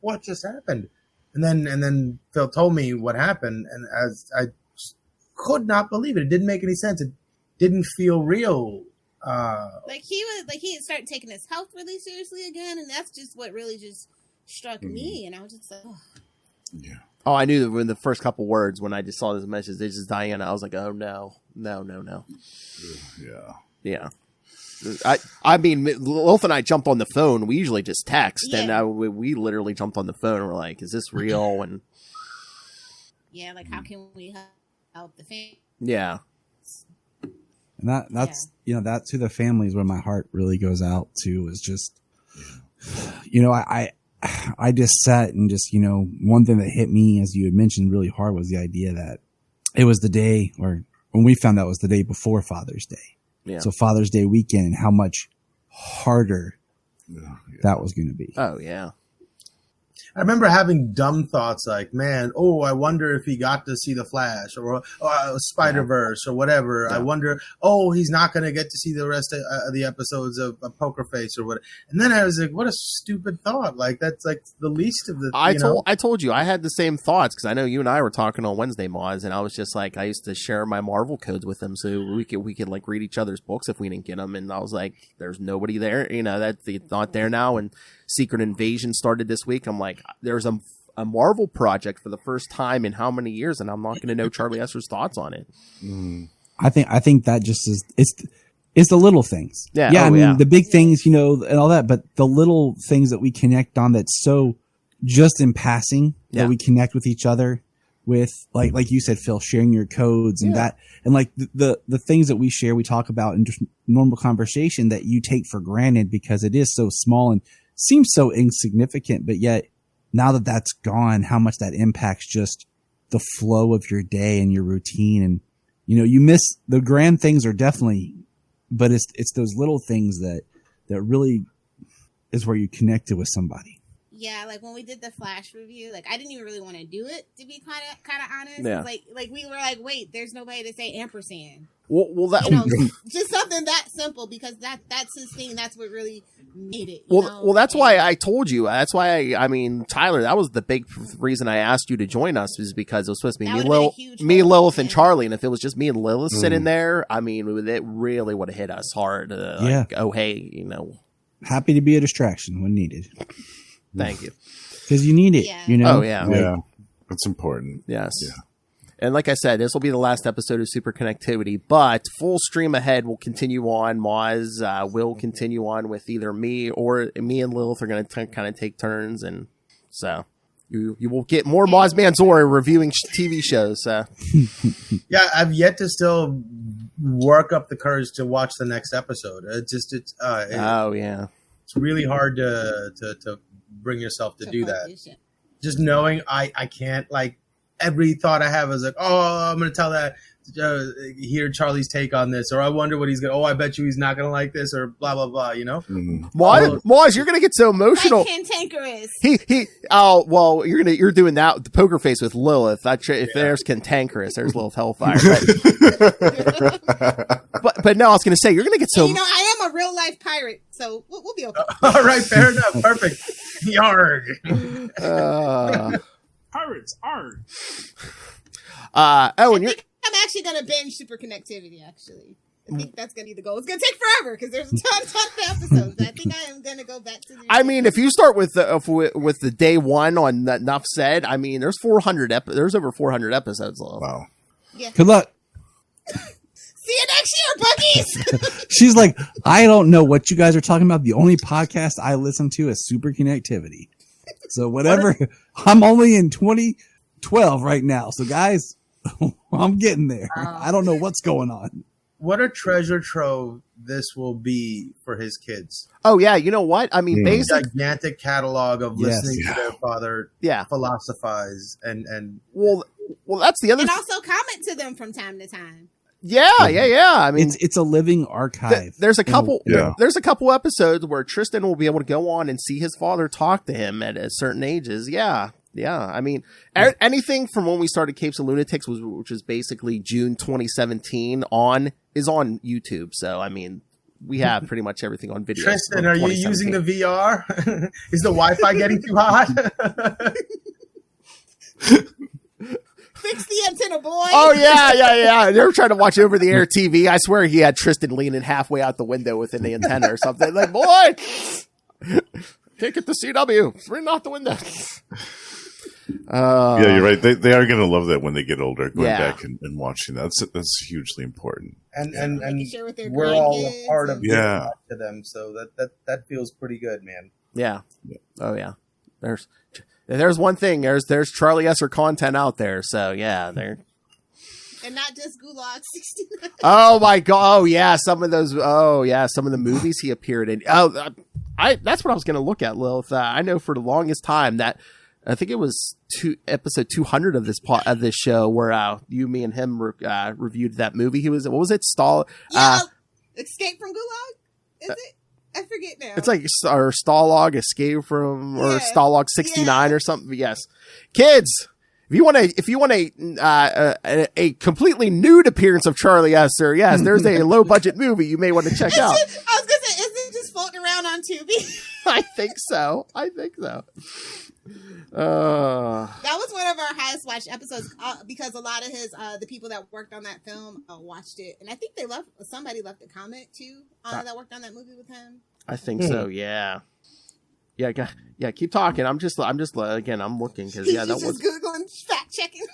what just happened? And then Phil told me what happened, and as I could not believe it. It didn't make any sense. It didn't feel real. He had started taking his health really seriously again, and that's just what really just struck me. And I was just like, oh. Yeah. Oh, I knew that when the first couple words when I just saw this message, this is Diana. I was like, oh no. Yeah. I mean, Lilith and I jumped on the phone. We usually just text, and we literally jumped on the phone. And we're like, "Is this real?" And how can we help the family? Yeah, and that's that's who the families where my heart really goes out to is just, I just sat and just one thing that hit me, as you had mentioned, really hard was the idea that it was the day, or when we found out it was the day before Father's Day. Yeah. So Father's Day weekend, and how much harder that was going to be. Oh yeah. I remember having dumb thoughts like, man, I wonder if he got to see the Flash or Spider-Verse or whatever. Yeah. I wonder, he's not going to get to see the rest of the episodes of Poker Face or what. And then I was like, what a stupid thought. Like, that's like the least of the, I told you, I had the same thoughts because I know you and I were talking on Wednesday, Mozz, and I was just like, I used to share my Marvel codes with him so we could like read each other's books if we didn't get them. And I was like, there's nobody there, that's not there now. And Secret Invasion started this week. I'm like, there's a Marvel project for the first time in how many years, and I'm not going to know Charlie Esser's thoughts on it. I think that just is it's the little things. Yeah, I mean the big things, and all that, but the little things that we connect on that's so just in passing that we connect with each other with, like you said, Phil, sharing your codes and that, and like the things that we share, we talk about in just normal conversation that you take for granted because it is so small and seems so insignificant, but yet now that that's gone, how much that impacts just the flow of your day and your routine. And, you miss the grand things are definitely, but it's those little things that really is where you connected with somebody. Yeah, like when we did the Flash review, like I didn't even really want to do it, to be kind of honest. Yeah. Like we were like, wait, there's nobody to say ampersand. Well, that just something that simple because that's his thing. That's what really made it. Well, that's why I told you. That's why I mean, Tyler. That was the big reason I asked you to join us, is because it was supposed to be me, Lilith, and Charlie. And if it was just me and Lilith sitting there, I mean, it really would have hit us hard. Like, oh, hey, happy to be a distraction when needed. Thank you, because you need it. Oh yeah, yeah, that's important. Yes. Yeah. And like I said, this will be the last episode of Superconnectivity, but full stream ahead will continue on. Mozz will continue on with either me and Lilith are going to kind of take turns. And so you will get more Mozz Manzora reviewing TV shows. Yeah, I've yet to still work up the courage to watch the next episode. It's really hard to bring yourself to do that. Just knowing I can't, like, every thought I have is like, I'm going to tell that, hear Charlie's take on this, or I wonder what he's going to, I bet you he's not going to like this, or blah, blah, blah, Mozz, you're going to get so emotional. Like cantankerous. You're doing that, the poker face with Lilith. If there's cantankerous, there's Lilith Hellfire. But no, I was going to say, you're going to get so... I am a real life pirate, so we'll be okay. All right, fair enough. Perfect. Yarg. Pirates, arg. I'm actually going to binge Superconnectivity, actually. I think that's going to be the goal. It's going to take forever because there's a ton of episodes. I think I am going to go back to the... I mean, if you start with the day one on that Enough Said, I mean, there's over 400 episodes left. Wow. Yeah. Good luck. See you next year, buggies! She's like, I don't know what you guys are talking about. The only podcast I listen to is Superconnectivity. So whatever, I'm only in 2012 right now. So guys, I'm getting there. I don't know what's going on. What a treasure trove this will be for his kids. Oh yeah, you know what? I mean, basically, gigantic catalog of listening to their father philosophize and well, that's the other. And also comment to them from time to time. Yeah. I mean, it's a living archive. There's a couple. There's a couple episodes where Tristan will be able to go on and see his father talk to him at certain ages. Yeah. I mean, anything from when we started Capes and Lunatics, which is basically June 2017, is on YouTube. So I mean, we have pretty much everything on video. Tristan, are you using the VR? Is the Wi-Fi getting too hot? Fix the antenna, boy. Oh, yeah. They were trying to watch over-the-air TV. I swear he had Tristan leaning halfway out the window with an antenna or something. Like, boy, can't get the CW. Bring out the window. Yeah, you're right. They are going to love that when they get older, going back and watching that. That's hugely important. And we're all a part of to them, so that feels pretty good, man. Yeah. Oh, yeah. There's one thing. There's Charlie Esser content out there. So yeah, there. And not just Gulag 69. Oh my god! Oh yeah, some of those. Oh yeah, some of the movies he appeared in. Oh, that's what I was going to look at, Lilith. I know for the longest time that I think it was episode 200 of this show where you, me, and him reviewed that movie. He was. What was it? Escape from Gulag. Is it? I forget now. It's like or Stalag Escape from or Yeah. Stalag 69 or something. But yes, kids. If you want a completely nude appearance of Charlie Esser, yes, there's a low budget movie you may want to check out. I was gonna say, isn't it just floating around on Tubi? I think so. That was one of our highest watched episodes because a lot of the people that worked on that film watched it, and I think somebody left a comment too that worked on that movie with him. I think so. Yeah. Yeah. Keep talking. I'm just again. I'm looking because that was just Googling, fact checking.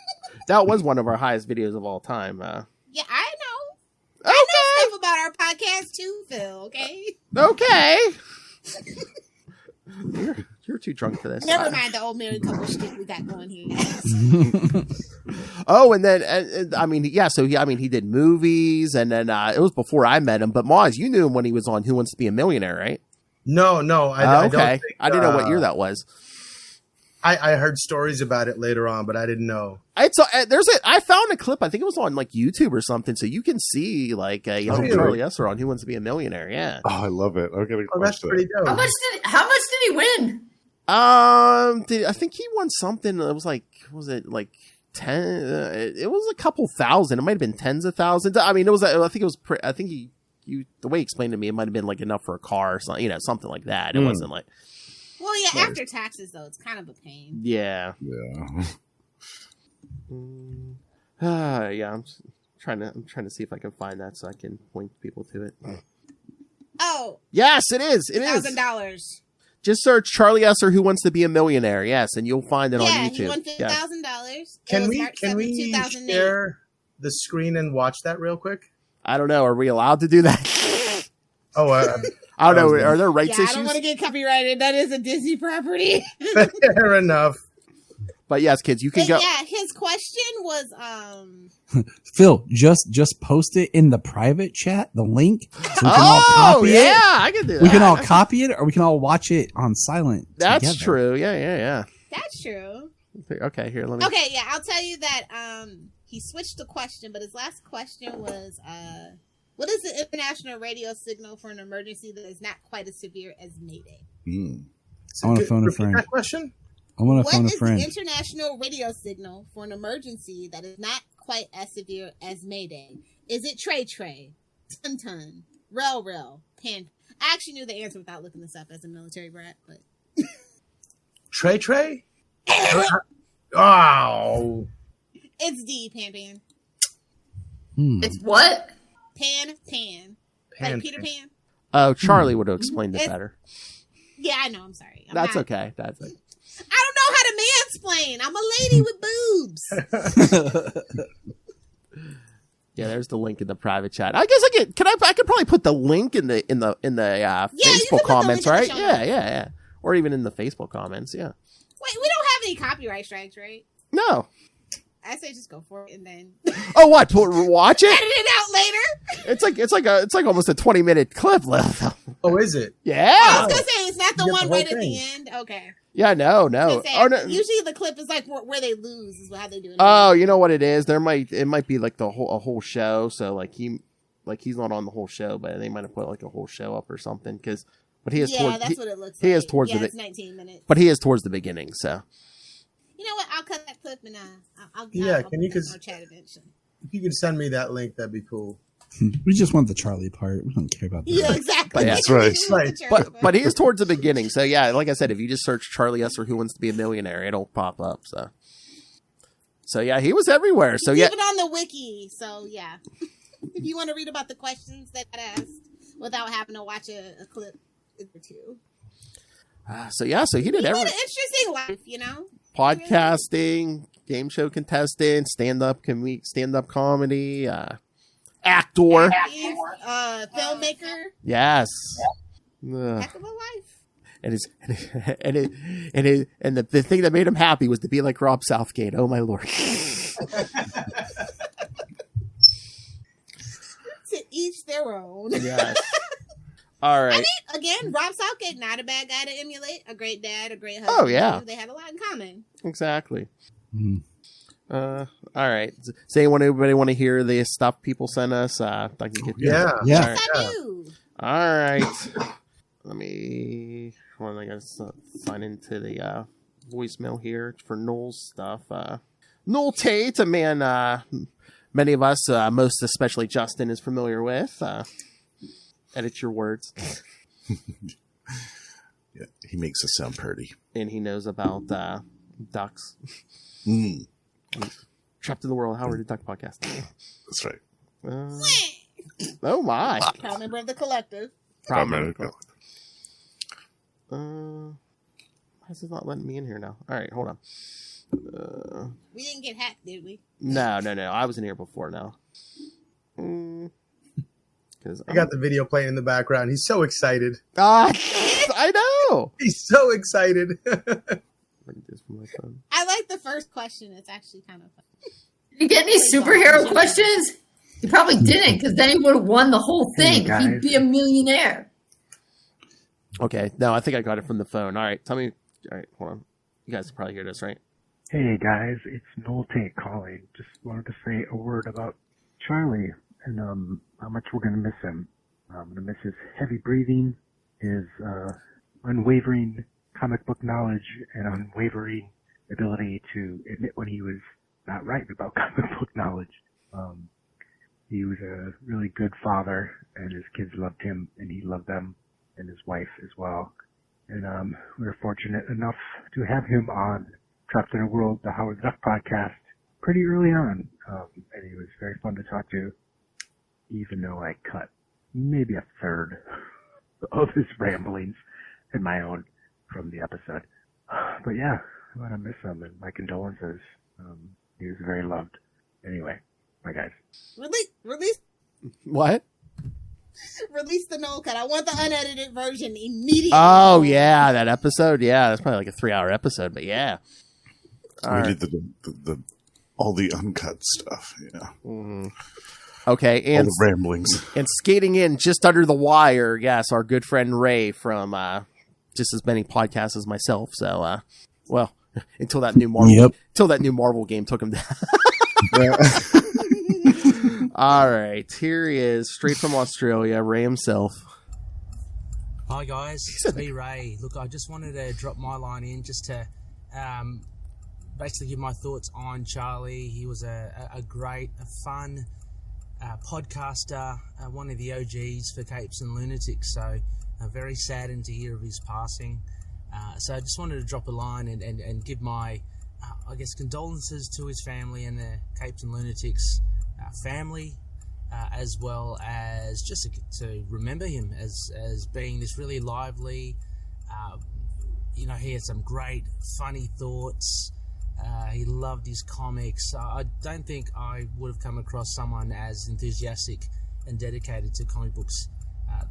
That was one of our highest videos of all time. Yeah, I know. I know stuff about our podcast too, Phil. Okay. You're too drunk for this. Never mind the old married couple shit we got going here. Oh, and then I mean, yeah. So he did movies, and then it was before I met him. But Mozz, you knew him when he was on Who Wants to Be a Millionaire, right? No, I don't think, I didn't know what year that was. I heard stories about it later on, but I didn't know. I found a clip. I think it was on like YouTube or something, so you can see like young Charlie Esser on Who Wants to Be a Millionaire. Yeah. Oh, I love it. I'm gonna that's pretty dope. How much did he win? I think he won something. It was like, was it like 10? It was a couple thousand. It might have been tens of thousands. I mean, it was. I think it was. I think the way he explained to me, it might have been like enough for a car or something. Something like that. It wasn't like. Well, yeah. After taxes, though, it's kind of a pain. Yeah. Yeah. I'm trying to see if I can find that so I can point people to it. Oh. Yes, it is. It is $1,000. Just search Charlie Esser Who Wants to Be a Millionaire. Yes, and you'll find it on YouTube. Yeah, he won $50,000. Can we share the screen and watch that real quick? I don't know. Are we allowed to do that? I don't know. Are there rights issues? I don't want to get copyrighted. That is a Disney property. Fair enough. But yes, kids, you can go. Yeah, his question was Phil, just post it in the private chat, the link, so we can all copy it. Yeah, I can do that. We can all copy it, or we can all watch it on silent. That's together. true. Yeah. That's true. Okay, here, let me. Okay, yeah, I'll tell you that he switched the question, but his last question was what is the international radio signal for an emergency that is not quite as severe as Mayday? I want to phone a friend. That question? I want to phone a friend. What is the international radio signal for an emergency that is not quite as severe as Mayday? Is it Trey, Ton, Rel, Pan? I actually knew the answer without looking this up as a military brat, but Trey? Oh. It's D, Pan. It's what? Pan. Like Peter Pan. Oh, Charlie would have explained it better. Yeah, I know. I'm sorry. That's okay. That's it. I don't know how to mansplain. I'm a lady with boobs. Yeah, there's the link in the private chat. I guess I could probably put the link in the Facebook comments, right? Yeah. Or even in the Facebook comments, yeah. Wait, we don't have any copyright strikes, right? No. I say just go for it and then Oh, what? Watch it? edit it out later. It's like almost a 20-minute clip left. Oh, is it? Yeah. I was gonna say it's not the You one get the right whole at the thing. end. Okay. Yeah, no. Say, Oh, no. usually the clip is like where they lose is how they do it. Oh, you know what it is? It might be like a whole show. So like he's not on the whole show, but they might have put like a whole show up or something. But he is that's what it looks like. He is towards it's 19 minutes. But he is towards the beginning. So You know what? I'll cut that clip and I'll Can you put that on our chat eventually. If you could send me that link, that'd be cool. We just want the Charlie part. We don't care about that. Yeah, exactly. Yeah, that's right. But he is towards the beginning. So yeah, like I said, if you just search Charlie Esser Who Wants to Be a Millionaire, it'll pop up. So yeah, he was everywhere. So yeah, even on the wiki. So yeah, if you want to read about the questions that I asked without having to watch a clip or two. So he did He everything. had an interesting life, you know. Podcasting, game show contestant, stand-up comedy, actor. Filmmaker. Yes. Heck of a life. And the thing that made him happy was to be like Rob Southgate. Oh my Lord. To each their own. Yes. All right. I mean, again, Rob Southgate, not a bad guy to emulate. A great dad, a great husband. Oh, yeah. They had a lot in common. Exactly. Mhm. All right. Does anybody want to hear the stuff people sent us? I can get Yeah. Yeah. All right. Yes, I do. All right. Let me. Well, I gotta sign into the voicemail here for Noel's stuff. Noel Tate, a man many of us, most especially Justin, is familiar with. Edit your words. Yeah, he makes us sound pretty. And he knows about ducks. Trapped in the World, Howard the Duck Podcast. That's right. Oh my! Proud member of the collective. Why is it not letting me in here now? All right, hold on. We didn't get hacked, did we? No. I was in here before now. Because I got the video playing in the background. He's so excited. I know. He's so excited. I like the first question. It's actually kind of fun. Did you get any superhero questions? He probably didn't, because then he would have won the whole thing. Hey, He'd be a millionaire. Okay, no, I think I got it from the phone. All right, tell me. All right, hold on. You guys can probably hear this, right? Hey guys, it's Noel Tate calling. Just wanted to say a word about Charlie and how much we're gonna miss him. I'm gonna miss his heavy breathing, his unwavering comic book knowledge, and unwavering ability to admit when he was not right about comic book knowledge. He was a really good father, and his kids loved him, and he loved them, and his wife as well. And we were fortunate enough to have him on Trapped in a World, the Howard the Duck podcast, pretty early on. And he was very fun to talk to, even though I cut maybe a third of his ramblings and my own from the episode. But yeah, I want to miss him, and my condolences. He was very loved. Anyway, bye guys. Release. What? Release the Noel cut. I want the unedited version immediately. Oh yeah, that episode. Yeah, that's probably like a 3-hour episode, but yeah. We did all the uncut stuff. Yeah. Mm-hmm. Okay, and all the ramblings. And skating in just under the wire, yes, our good friend Ray from just as many podcasts as myself. So, well, until that new Marvel game took him down. All right, here he is, straight from Australia, Ray himself. Hi guys, it's me, Ray. Look, I just wanted to drop my line in just to basically give my thoughts on Charlie. He was a great, fun podcaster, one of the OGs for Capes and Lunatics. So very saddened to hear of his passing. So I just wanted to drop a line and give my, I guess, condolences to his family and the Capes and Lunatics family, as well as just to remember him as being this really lively, he had some great funny thoughts. He loved his comics. I don't think I would have come across someone as enthusiastic and dedicated to comic books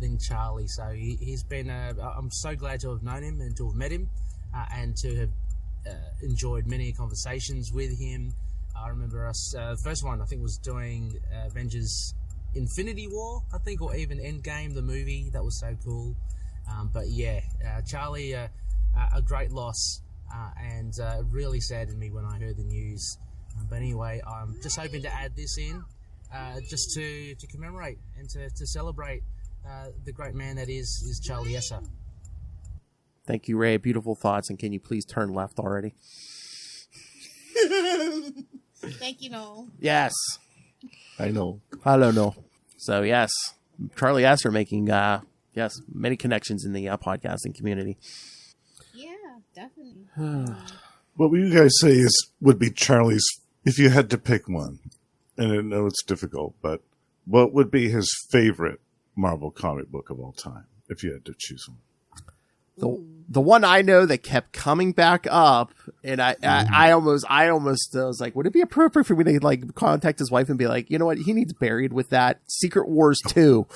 than Charlie. So he's been I'm so glad to have known him and to have met him, and to have enjoyed many conversations with him. I remember us, the first one I think was doing Avengers Infinity War, I think, or even Endgame, the movie. That was so cool. But yeah, Charlie, a great loss, and really saddened me when I heard the news. But anyway, I'm just hoping to add this in, just to commemorate and to celebrate the great man that is Charlie Esser. Thank you, Ray. Beautiful thoughts, and can you please turn left already? Thank you, Noel. Yes. I know. Hello, Noel. So, yes, Charlie Esser making, many connections in the podcasting community. Yeah, definitely. What would you guys say would be Charlie's, if you had to pick one? And I know it's difficult, but what would be his favorite Marvel comic book of all time, if you had to choose one? The one I know that kept coming back up, and I almost was like, would it be appropriate for me to like contact his wife and be like, you know what, he needs buried with that Secret Wars 2.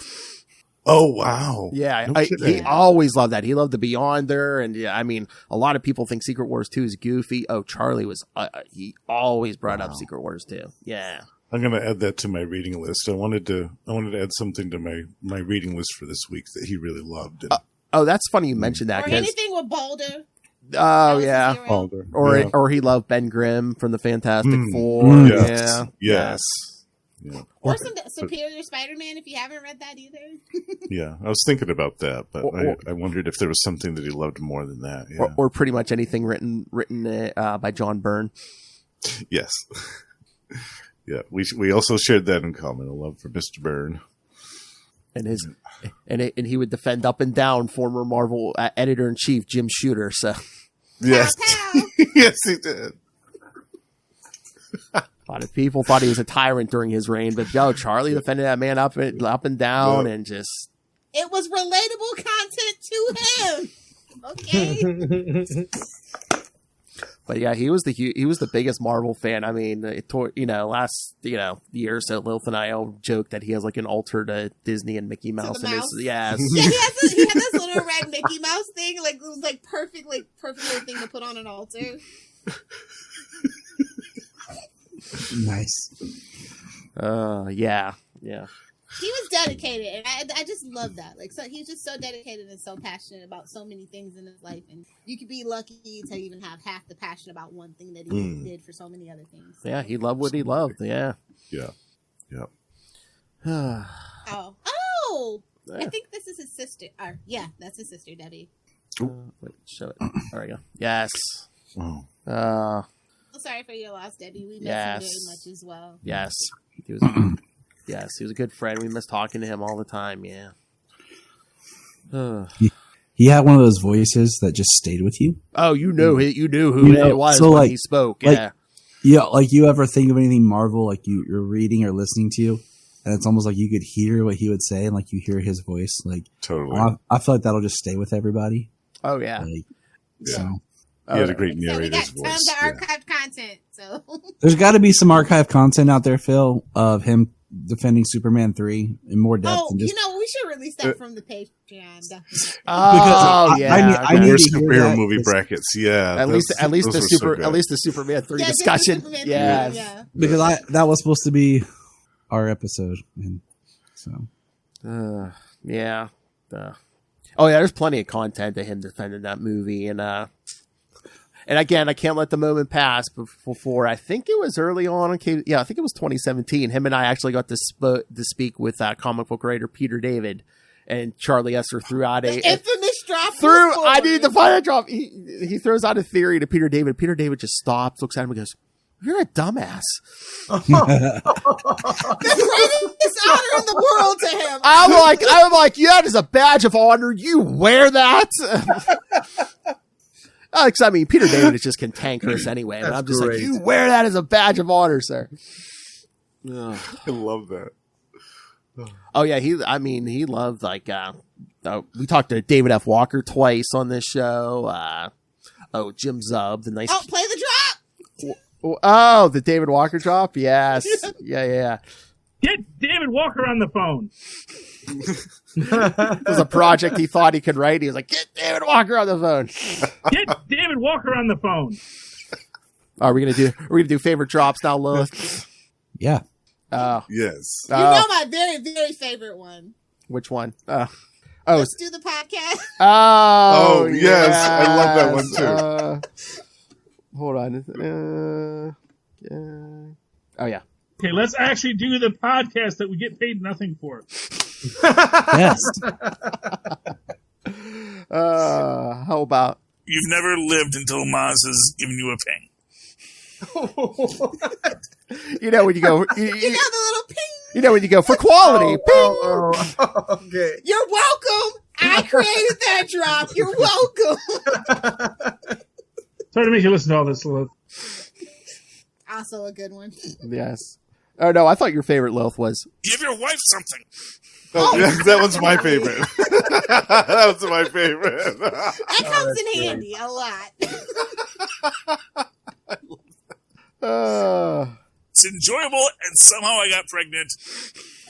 Oh wow! Yeah, he always loved that. He loved the Beyonder, and yeah, I mean, a lot of people think Secret Wars 2 is goofy. Oh, Charlie was he always brought up Secret Wars 2. Yeah, I'm going to add that to my reading list. I wanted to add something to my reading list for this week that he really loved. Oh, that's funny you mentioned that. Or anything with Boulder. Oh, yeah. Boulder. Or he loved Ben Grimm from the Fantastic Four. Yes. Yeah. Yeah. Or some Superior Spider-Man if you haven't read that either. Yeah, I was thinking about that, but I wondered if there was something that he loved more than that. Yeah. Or pretty much anything written by John Byrne. Yes. Yeah, we also shared that in common, a love for Mr. Byrne. And he would defend up and down former Marvel editor-in-chief Jim Shooter. So yes, yes, he did. A lot of people thought he was a tyrant during his reign, but Charlie defended that man up and down, and just it was relatable content to him. Okay. But yeah, he was the biggest Marvel fan. I mean, last year or so, Lilith and I all joked that he has like an altar to Disney and Mickey Mouse. To the mouse? Yes. Yeah, he had this little red Mickey Mouse thing. Like it was like perfect little thing to put on an altar. Nice. Yeah. He was dedicated, and I just love that. Like, so he's just so dedicated and so passionate about so many things in his life, and you could be lucky to even have half the passion about one thing that he did for so many other things. Yeah, he loved what he loved. Yeah. Yeah. Oh! I think this is his sister. Yeah, that's his sister, Debbie. Wait, show it. There we go. Yes. Oh. I'm sorry for your loss, Debbie. We miss him very much as well. Yes. He was a good friend. We miss talking to him all the time. Yeah. He had one of those voices that just stayed with you. Oh, you knew who it was when he spoke. Yeah. Like you ever think of anything Marvel like you're reading or listening to, and it's almost like you could hear what he would say and like you hear his voice. Like totally. I feel like that'll just stay with everybody. Oh yeah. So. He had a great narrator's voice. Tons of archived content. So there's got to be some archived content out there, Phil, of him defending Superman 3 in more depth. Oh, we should release that from the Patreon. Definitely. Oh, yeah. I need to superhero movie brackets. Yeah, at least the Superman 3 discussion. Yeah, because that was supposed to be our episode, and so yeah. Oh yeah, there's plenty of content of him defending that movie, and again, I can't let the moment pass before, I think it was early on. I think it was 2017. Him and I actually got to speak with comic book writer Peter David, and Charlie Esser threw out a infamous drop. I need to find that drop. He throws out a theory to Peter David. Peter David just stops, looks at him, and goes, "You're a dumbass." The greatest honor in the world to him. I'm like, yeah, that is a badge of honor. You wear that. Because I mean, Peter David is just cantankerous anyway. And I'm just like, you wear that as a badge of honor, sir. I love that. Oh yeah, he loved we talked to David F. Walker twice on this show. Jim Zub, the nice. Oh, play the drop. Oh, the David Walker drop. Yes, yeah. Get David Walker on the phone. It was a project he thought he could write. He was like, "Get David Walker on the phone." Get David Walker on the phone. Are we gonna do favorite drops now, Lilith? Yeah. Yes. You know my very, very favorite one. Which one? Let's do the podcast. Oh, yes. I love that one too. Hold on. Oh yeah. Okay, let's actually do the podcast that we get paid nothing for. Yes. How about? You've never lived until Mozz has given you a ping. You know when you go, you know the little ping. You know when you go for quality. Ping. Okay. You're welcome. I created that drop. You're welcome. Sorry to make you listen to all this, Lilith. Also a good one. Yes. Oh no, I thought your favorite, Lilith, was give your wife something. Oh, yeah, that one's my favorite. That was my favorite. That comes in handy a lot. It's enjoyable, and somehow I got pregnant.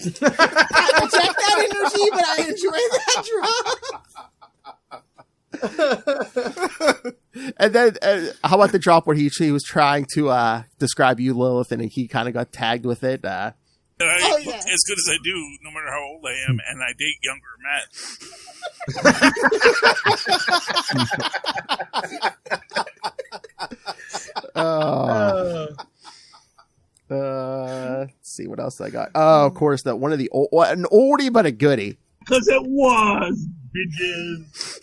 I reject that energy, but I enjoy that drop. And then, how about the drop where he was trying to describe you, Lilith, and he kind of got tagged with it? As good as I do, no matter how old I am, and I date younger men. Let's see What else I got? Oh, of course, that one of the an oldie but a goodie. Because it was, bitches.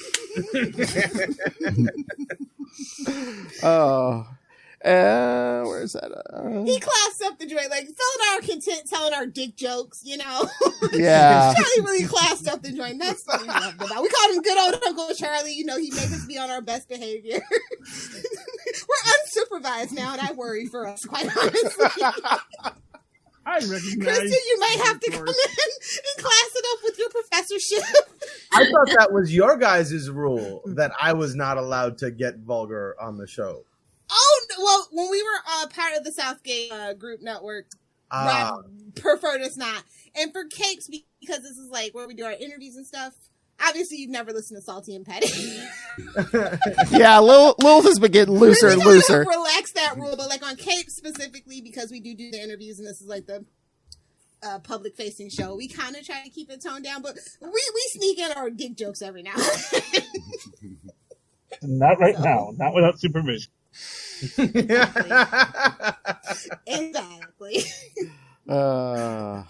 Oh. Where's that? He classed up the joint. Like, Phil and I are content telling our dick jokes, you know? Yeah. Charlie really classed up the joint. That's what we loved about. We called him good old Uncle Charlie. You know, he made us be on our best behavior. We're unsupervised now, and I worry for us, quite honestly. I recognize. Kristen, you might have to come in and class it up with your professorship. I thought that was your guys' rule, that I was not allowed to get vulgar on the show. Oh, well, when we were part of the Southgate group network, Rob preferred us not. And for Capes, because this is like where we do our interviews and stuff, obviously you've never listened to Salty and Petty. Yeah, Lilith has been getting looser and looser. Relax that rule, but like on Capes specifically, because we do the interviews and this is like the public-facing show, we kind of try to keep it toned down, but we sneak in our dick jokes every now and then. Not right now. Not without supervision. Exactly. Oh,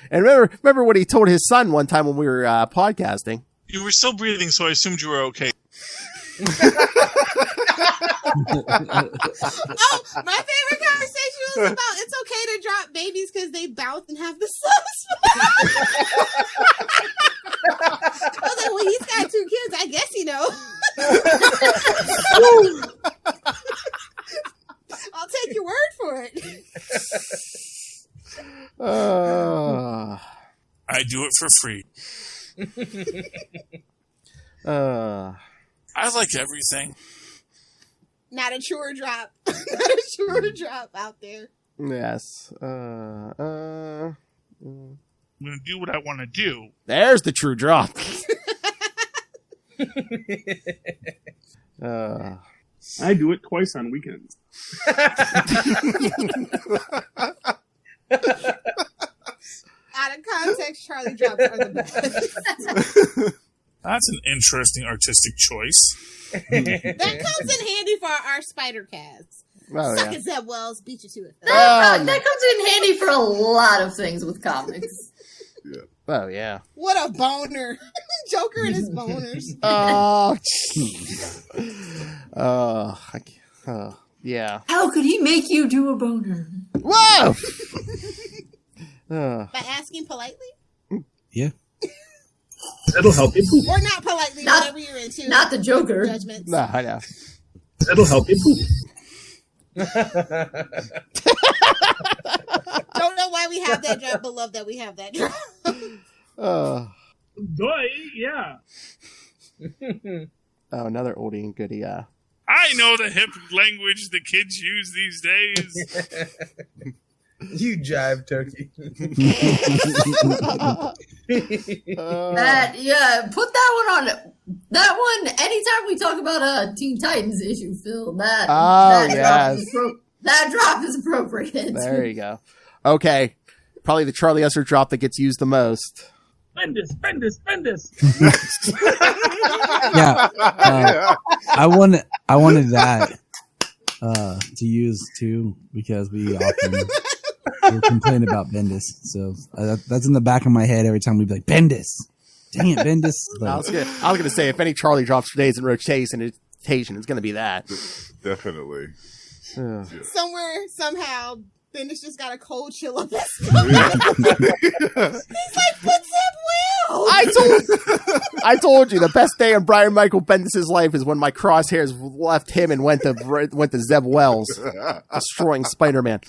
and remember what he told his son one time when we were podcasting? You were still breathing, so I assumed you were okay. Oh, my favorite conversation was about it's okay to drop babies because they bounce and have the sauce. I was like, well, he's got 2 kids. I guess he knows. I'll take your word for it. I do it for free. I like everything. Not a chore drop. Not a chore drop out there. Yes. I'm going to do what I want to do. There's the true drop. I do it twice on weekends. Out of context, Charlie drops are the best. That's an interesting artistic choice. That comes in handy for our spider casts. Oh, Suck yeah. it, Zeb Wells. Beat you to it. That comes in handy for a lot of things with comics. Yeah. Oh, yeah. What a boner. Joker and his boners. Oh, yeah. How could he make you do a boner? Whoa! By asking politely? Yeah. It'll help you poop. Or not politely, whatever you're into. Not the Joker. Judgments. No, I know. It'll help you poop. Don't know why we have that drop, but love that we have that drop. Yeah. Oh, another oldie and goodie. I know the hip language the kids use these days. You jive turkey. Put that one on. That one, anytime we talk about a Teen Titans issue, Phil, that drop is appropriate. There you go. Okay. Probably the Charlie Esser drop that gets used the most. Bendis. Yeah. I wanted that to use too, because we often complain about Bendis. So that's in the back of my head every time we be like, Bendis. Dang it, Bendis. But, I was going to say, if any Charlie drops for days in rotation, it's going to be that. Definitely. Yeah. Somewhere, somehow, Bendis just got a cold chill up his stomach. He's like, put Zeb Will. I told you the best day in Brian Michael Bendis' life is when my crosshairs left him and went to Zeb Wells, destroying Spider-Man.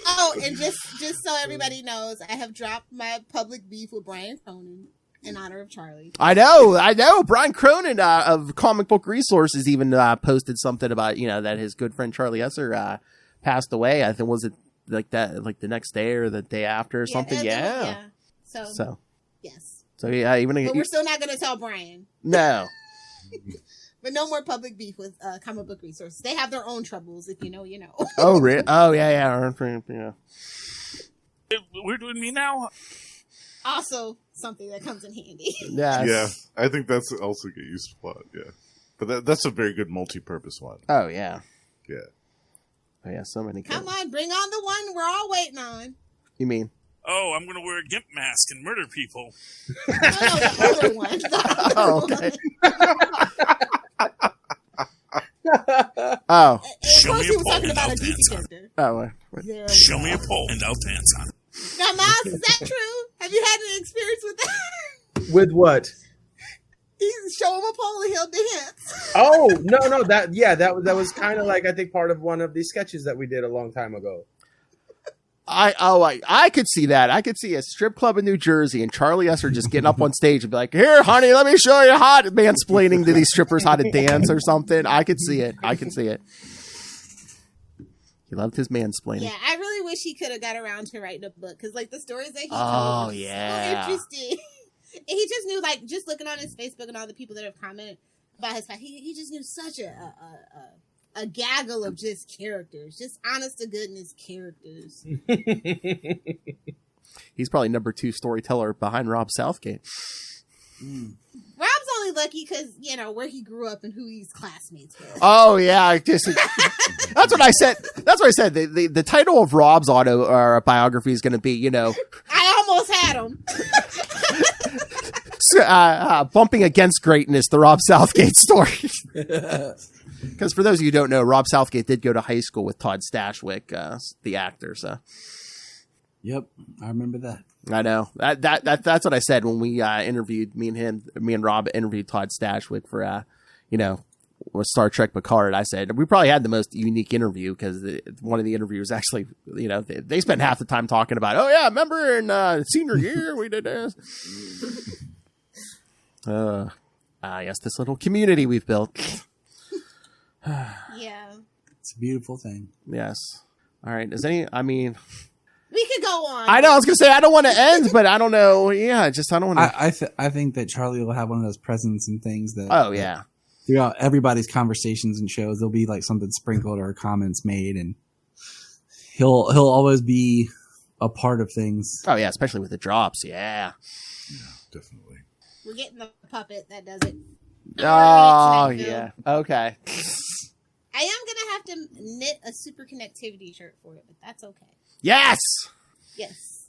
Oh, and just so everybody knows, I have dropped my public beef with Brian Cronin in honor of Charlie. I know. Brian Cronin of Comic Book Resources even posted something about, that his good friend Charlie Esser passed away. I think, was it like that, like the next day or the day after or something? Yeah. So yes. So yeah, but we're still not going to tell Brian. No. But no more public beef with Comic Book Resources. They have their own troubles. If you know, you know. Oh, really? Oh, yeah. We're doing me now? Also, something that comes in handy. Yes. Yeah, I think that's also get used a lot. Yeah, but that's a very good multi-purpose one. Oh yeah. Yeah. Oh yeah, so many. Come on, bring on the one we're all waiting on. You mean? Oh, I'm going to wear a gimp mask and murder people. No, the other one. The Oh, okay. Oh. Show me a pole and I'll DC dance on it. Oh. Show me a pole and I'll dance on it. Now, Mozz, is that true? Have you had any experience with that? With what? You show him a pole and he'll dance. Oh, no, that was kind of like, I think, part of one of these sketches that we did a long time ago. I could see that. I could see a strip club in New Jersey and Charlie Esser just getting up on stage and be like, "Here, honey, let me show you how to," mansplaining to these strippers how to dance or something. I could see it. He loved his mansplaining. Yeah, I really wish he could have got around to writing a book because, like, the stories that he told were so interesting. And he just knew, like, just looking on his Facebook and all the people that have commented about his fight, he just knew such a gaggle of just characters, just honest to goodness characters. He's probably number 2 storyteller behind Rob Southgate. Rob's only lucky because, you know, where he grew up and who he's classmates with. Oh, yeah. That's what I said. That's what I said. The title of Rob's biography is going to be, you know. I almost had him. Bumping against greatness, the Rob Southgate story. Because for those of you who don't know, Rob Southgate did go to high school with Todd Stashwick, the actor. So, yep, I remember that. I know that's what I said when we interviewed me and Rob interviewed Todd Stashwick for with Star Trek Picard. I said we probably had the most unique interview because one of the interviewers actually, you know, they spent half the time talking about, oh yeah, remember in senior year we did this. Yes, this little community we've built. Yeah, it's a beautiful thing. Yes. All right. We could go on. I know. I was gonna say I don't want to end, but I don't know. Yeah, I don't want to. I think that Charlie will have one of those presents and things that. Oh yeah. Throughout everybody's conversations and shows, there'll be like something sprinkled or comments made, and he'll always be a part of things. Oh yeah, especially with the drops. Yeah. Definitely. We're getting the puppet that does it. Oh yeah. Okay. I am gonna have to knit a Superconnectivity shirt for it, but that's okay. Yes. Yes.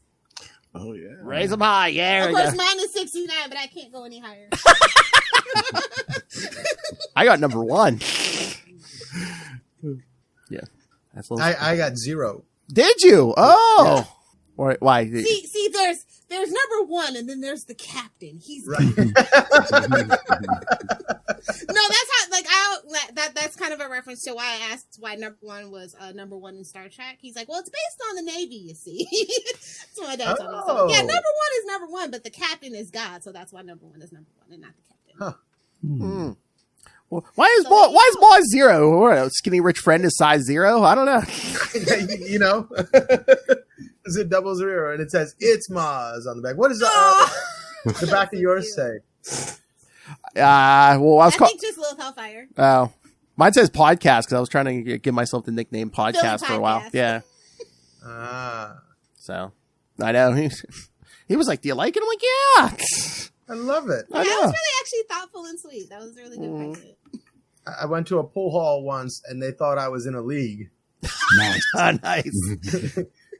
Oh yeah. Raise them high. Yeah. Of course, mine is 69, but I can't go any higher. I got number 1. Yeah. That's I got 0. Did you? Oh. Yeah. Why? See, there's number 1, and then there's the captain. He's right. No, that's how that's kind of a reference to why I asked why number 1 was number 1 in Star Trek. He's like, well, it's based on the Navy, you see. That's what my dad told me. So, yeah, number 1 is number 1, but the captain is God, so that's why number 1 is number 1 and not the captain. Huh. Hmm. Well, why is Mozz 0? Or a skinny rich friend is size 0? I don't know. You know, is it 00? And it says it's Mozz on the back. What does the back of yours say? I think just Lilith Hellfire. Oh, mine says podcast because I was trying to give myself the nickname podcast for a while. Yeah. So I know he was like, "Do you like it?" I'm like, "Yeah." I love it. Yeah, that was really actually thoughtful and sweet. That was a really good private. I went to a pool hall once, and they thought I was in a league. Nice. Nice.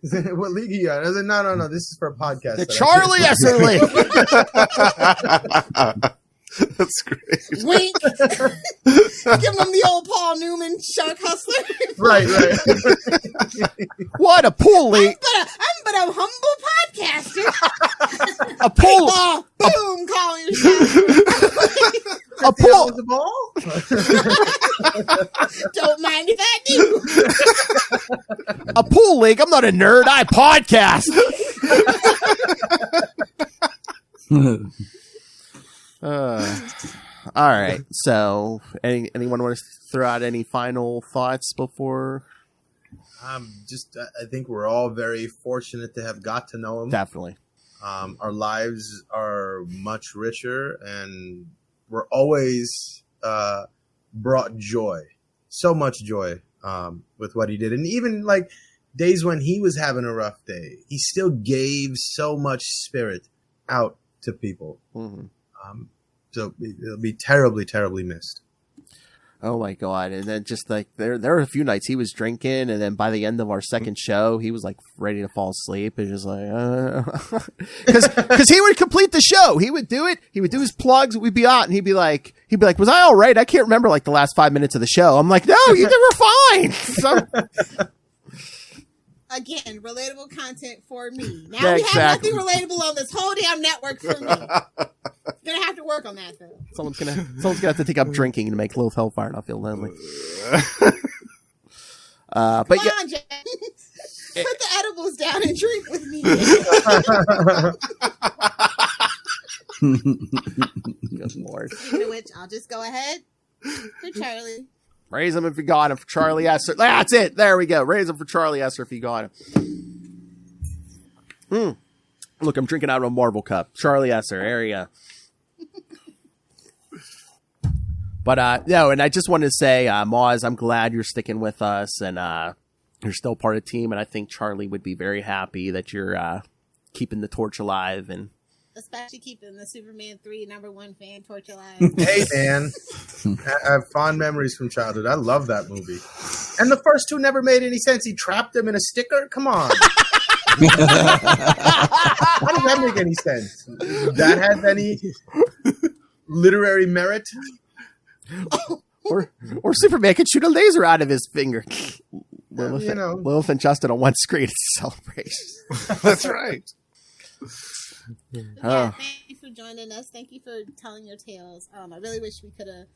What league are you in? I said, no. This is for a podcast. The Charlie Esser League. That's great. Wink. Give them the old Paul Newman Shark Hustler. Right. What a pool league. I'm but a humble podcaster. A pool. Boom, call your shot. A pool. The ball? Don't mind if I do. A pool league. I'm not a nerd. I podcast. All right. So, anyone want to throw out any final thoughts before? I think we're all very fortunate to have got to know him. Definitely. Our lives are much richer, and we're always brought joy, so much joy with what he did. And even like days when he was having a rough day, he still gave so much spirit out to people. Mm-hmm. So it'll be terribly, terribly missed. Oh my God. And then just like there were a few nights he was drinking, and then by the end of our second show, he was like ready to fall asleep. And just like, cause he would complete the show. He would do it. He would do his plugs. We'd be out and he'd be like, was I all right? I can't remember like the last 5 minutes of the show. I'm like, no, you were fine. So, again, relatable content for me. Now Yeah, we exactly. have nothing relatable on this whole damn network for me. Gonna have to work on that though. someone's gonna have to think I'm drinking to make Lilith Hellfire and I'll feel lonely. But Come yeah, on, Jen. Put the edibles down and drink with me. good Lord. Speaking of which, I'll just go ahead for Charlie. Raise him if you got him for Charlie Esser. That's it. There we go. Raise him for Charlie Esser if you got him. Look, I'm drinking out of a marble cup. Charlie Esser. There you go. But, no, and I just wanted to say, Mozz, I'm glad you're sticking with us and you're still part of the team. And I think Charlie would be very happy that you're keeping the torch alive. And Especially keeping the Superman 3 #1 fan torch alive. Hey, man. I have fond memories from childhood. I love that movie. And the first two never made any sense. He trapped him in a sticker? Come on. How does that make any sense? That has any literary merit? or Superman could shoot a laser out of his finger. Lilith, you know. Lilith and Justin on one screen. It's a celebration. That's right. Yeah, thank you for joining us. Thank you for telling your tales. I really wish we could have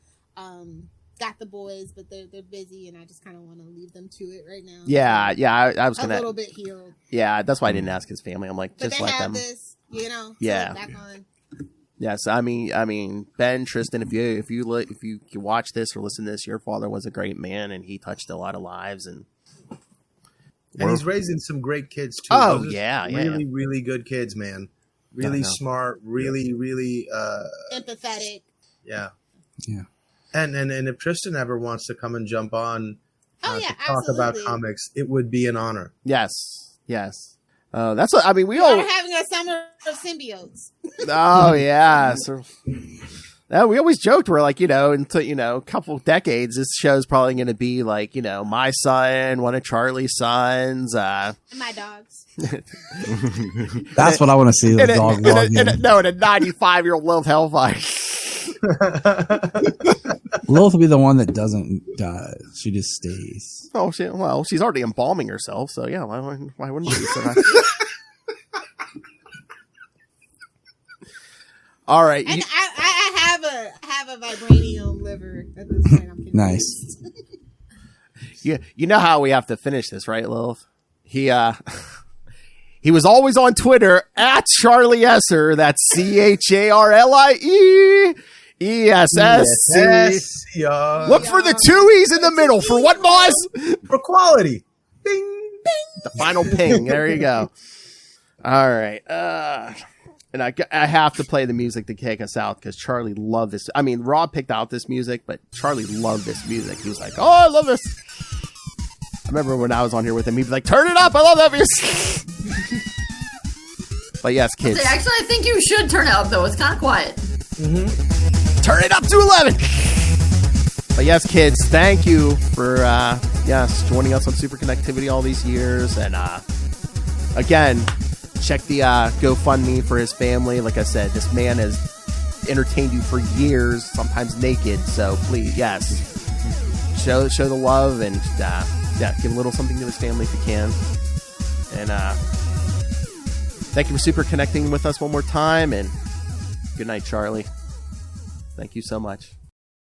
got the boys, but they're busy, and I just kind of want to leave them to it right now. Yeah. I was gonna a little bit healed. Yeah, that's why I didn't ask his family. I'm like, But just they let have them. this, you know. to Yeah. look back on. Yes, I mean, Ben, Tristan, if you watch this or listen to this, your father was a great man, and he touched a lot of lives, and he's raising some great kids too. Oh, Those are yeah. really, really good kids, man. Really smart, really, really empathetic. Yeah. Yeah. And if Tristan ever wants to come and jump on to talk about comics, it would be an honor. Yes. That's what I mean. We We're all having a summer of symbiotes. Oh yeah. So, we always joked we're like, until a couple decades, this show's probably going to be like, my son, one of Charlie's sons, And my dogs. That's what I want to see. The dog walking. And a 95-year-old Lilith Hellfire. Lilith will be the one that doesn't die. She just stays. Oh, she's already embalming herself, so yeah, why wouldn't she? All right. And I have a vibranium liver at this point. I'm Nice. Yeah, you know how we have to finish this, right, Lilith? He was always on Twitter at Charlie Esser. That's CharlieEssc. Look for the two E's in the middle. For what, Mozz? For quality. Bing, bing. The final ping. There you go. All right. And I have to play the music to kick us out because Charlie loved this. I mean, Rob picked out this music, but Charlie loved this music. He was like, "Oh, I love this." I remember when I was on here with him, he'd be like, "Turn it up! I love that music." But yes, kids. Actually, I think you should turn it up though. It's kind of quiet. Mm-hmm. Turn it up to 11. But yes, kids, thank you for joining us on Superconnectivity all these years, and again, check the GoFundMe for his family. Like I said, this man has entertained you for years, sometimes naked. So please, yes, show the love and give a little something to his family if you can. And thank you for super connecting with us one more time. And good night, Charlie. Thank you so much.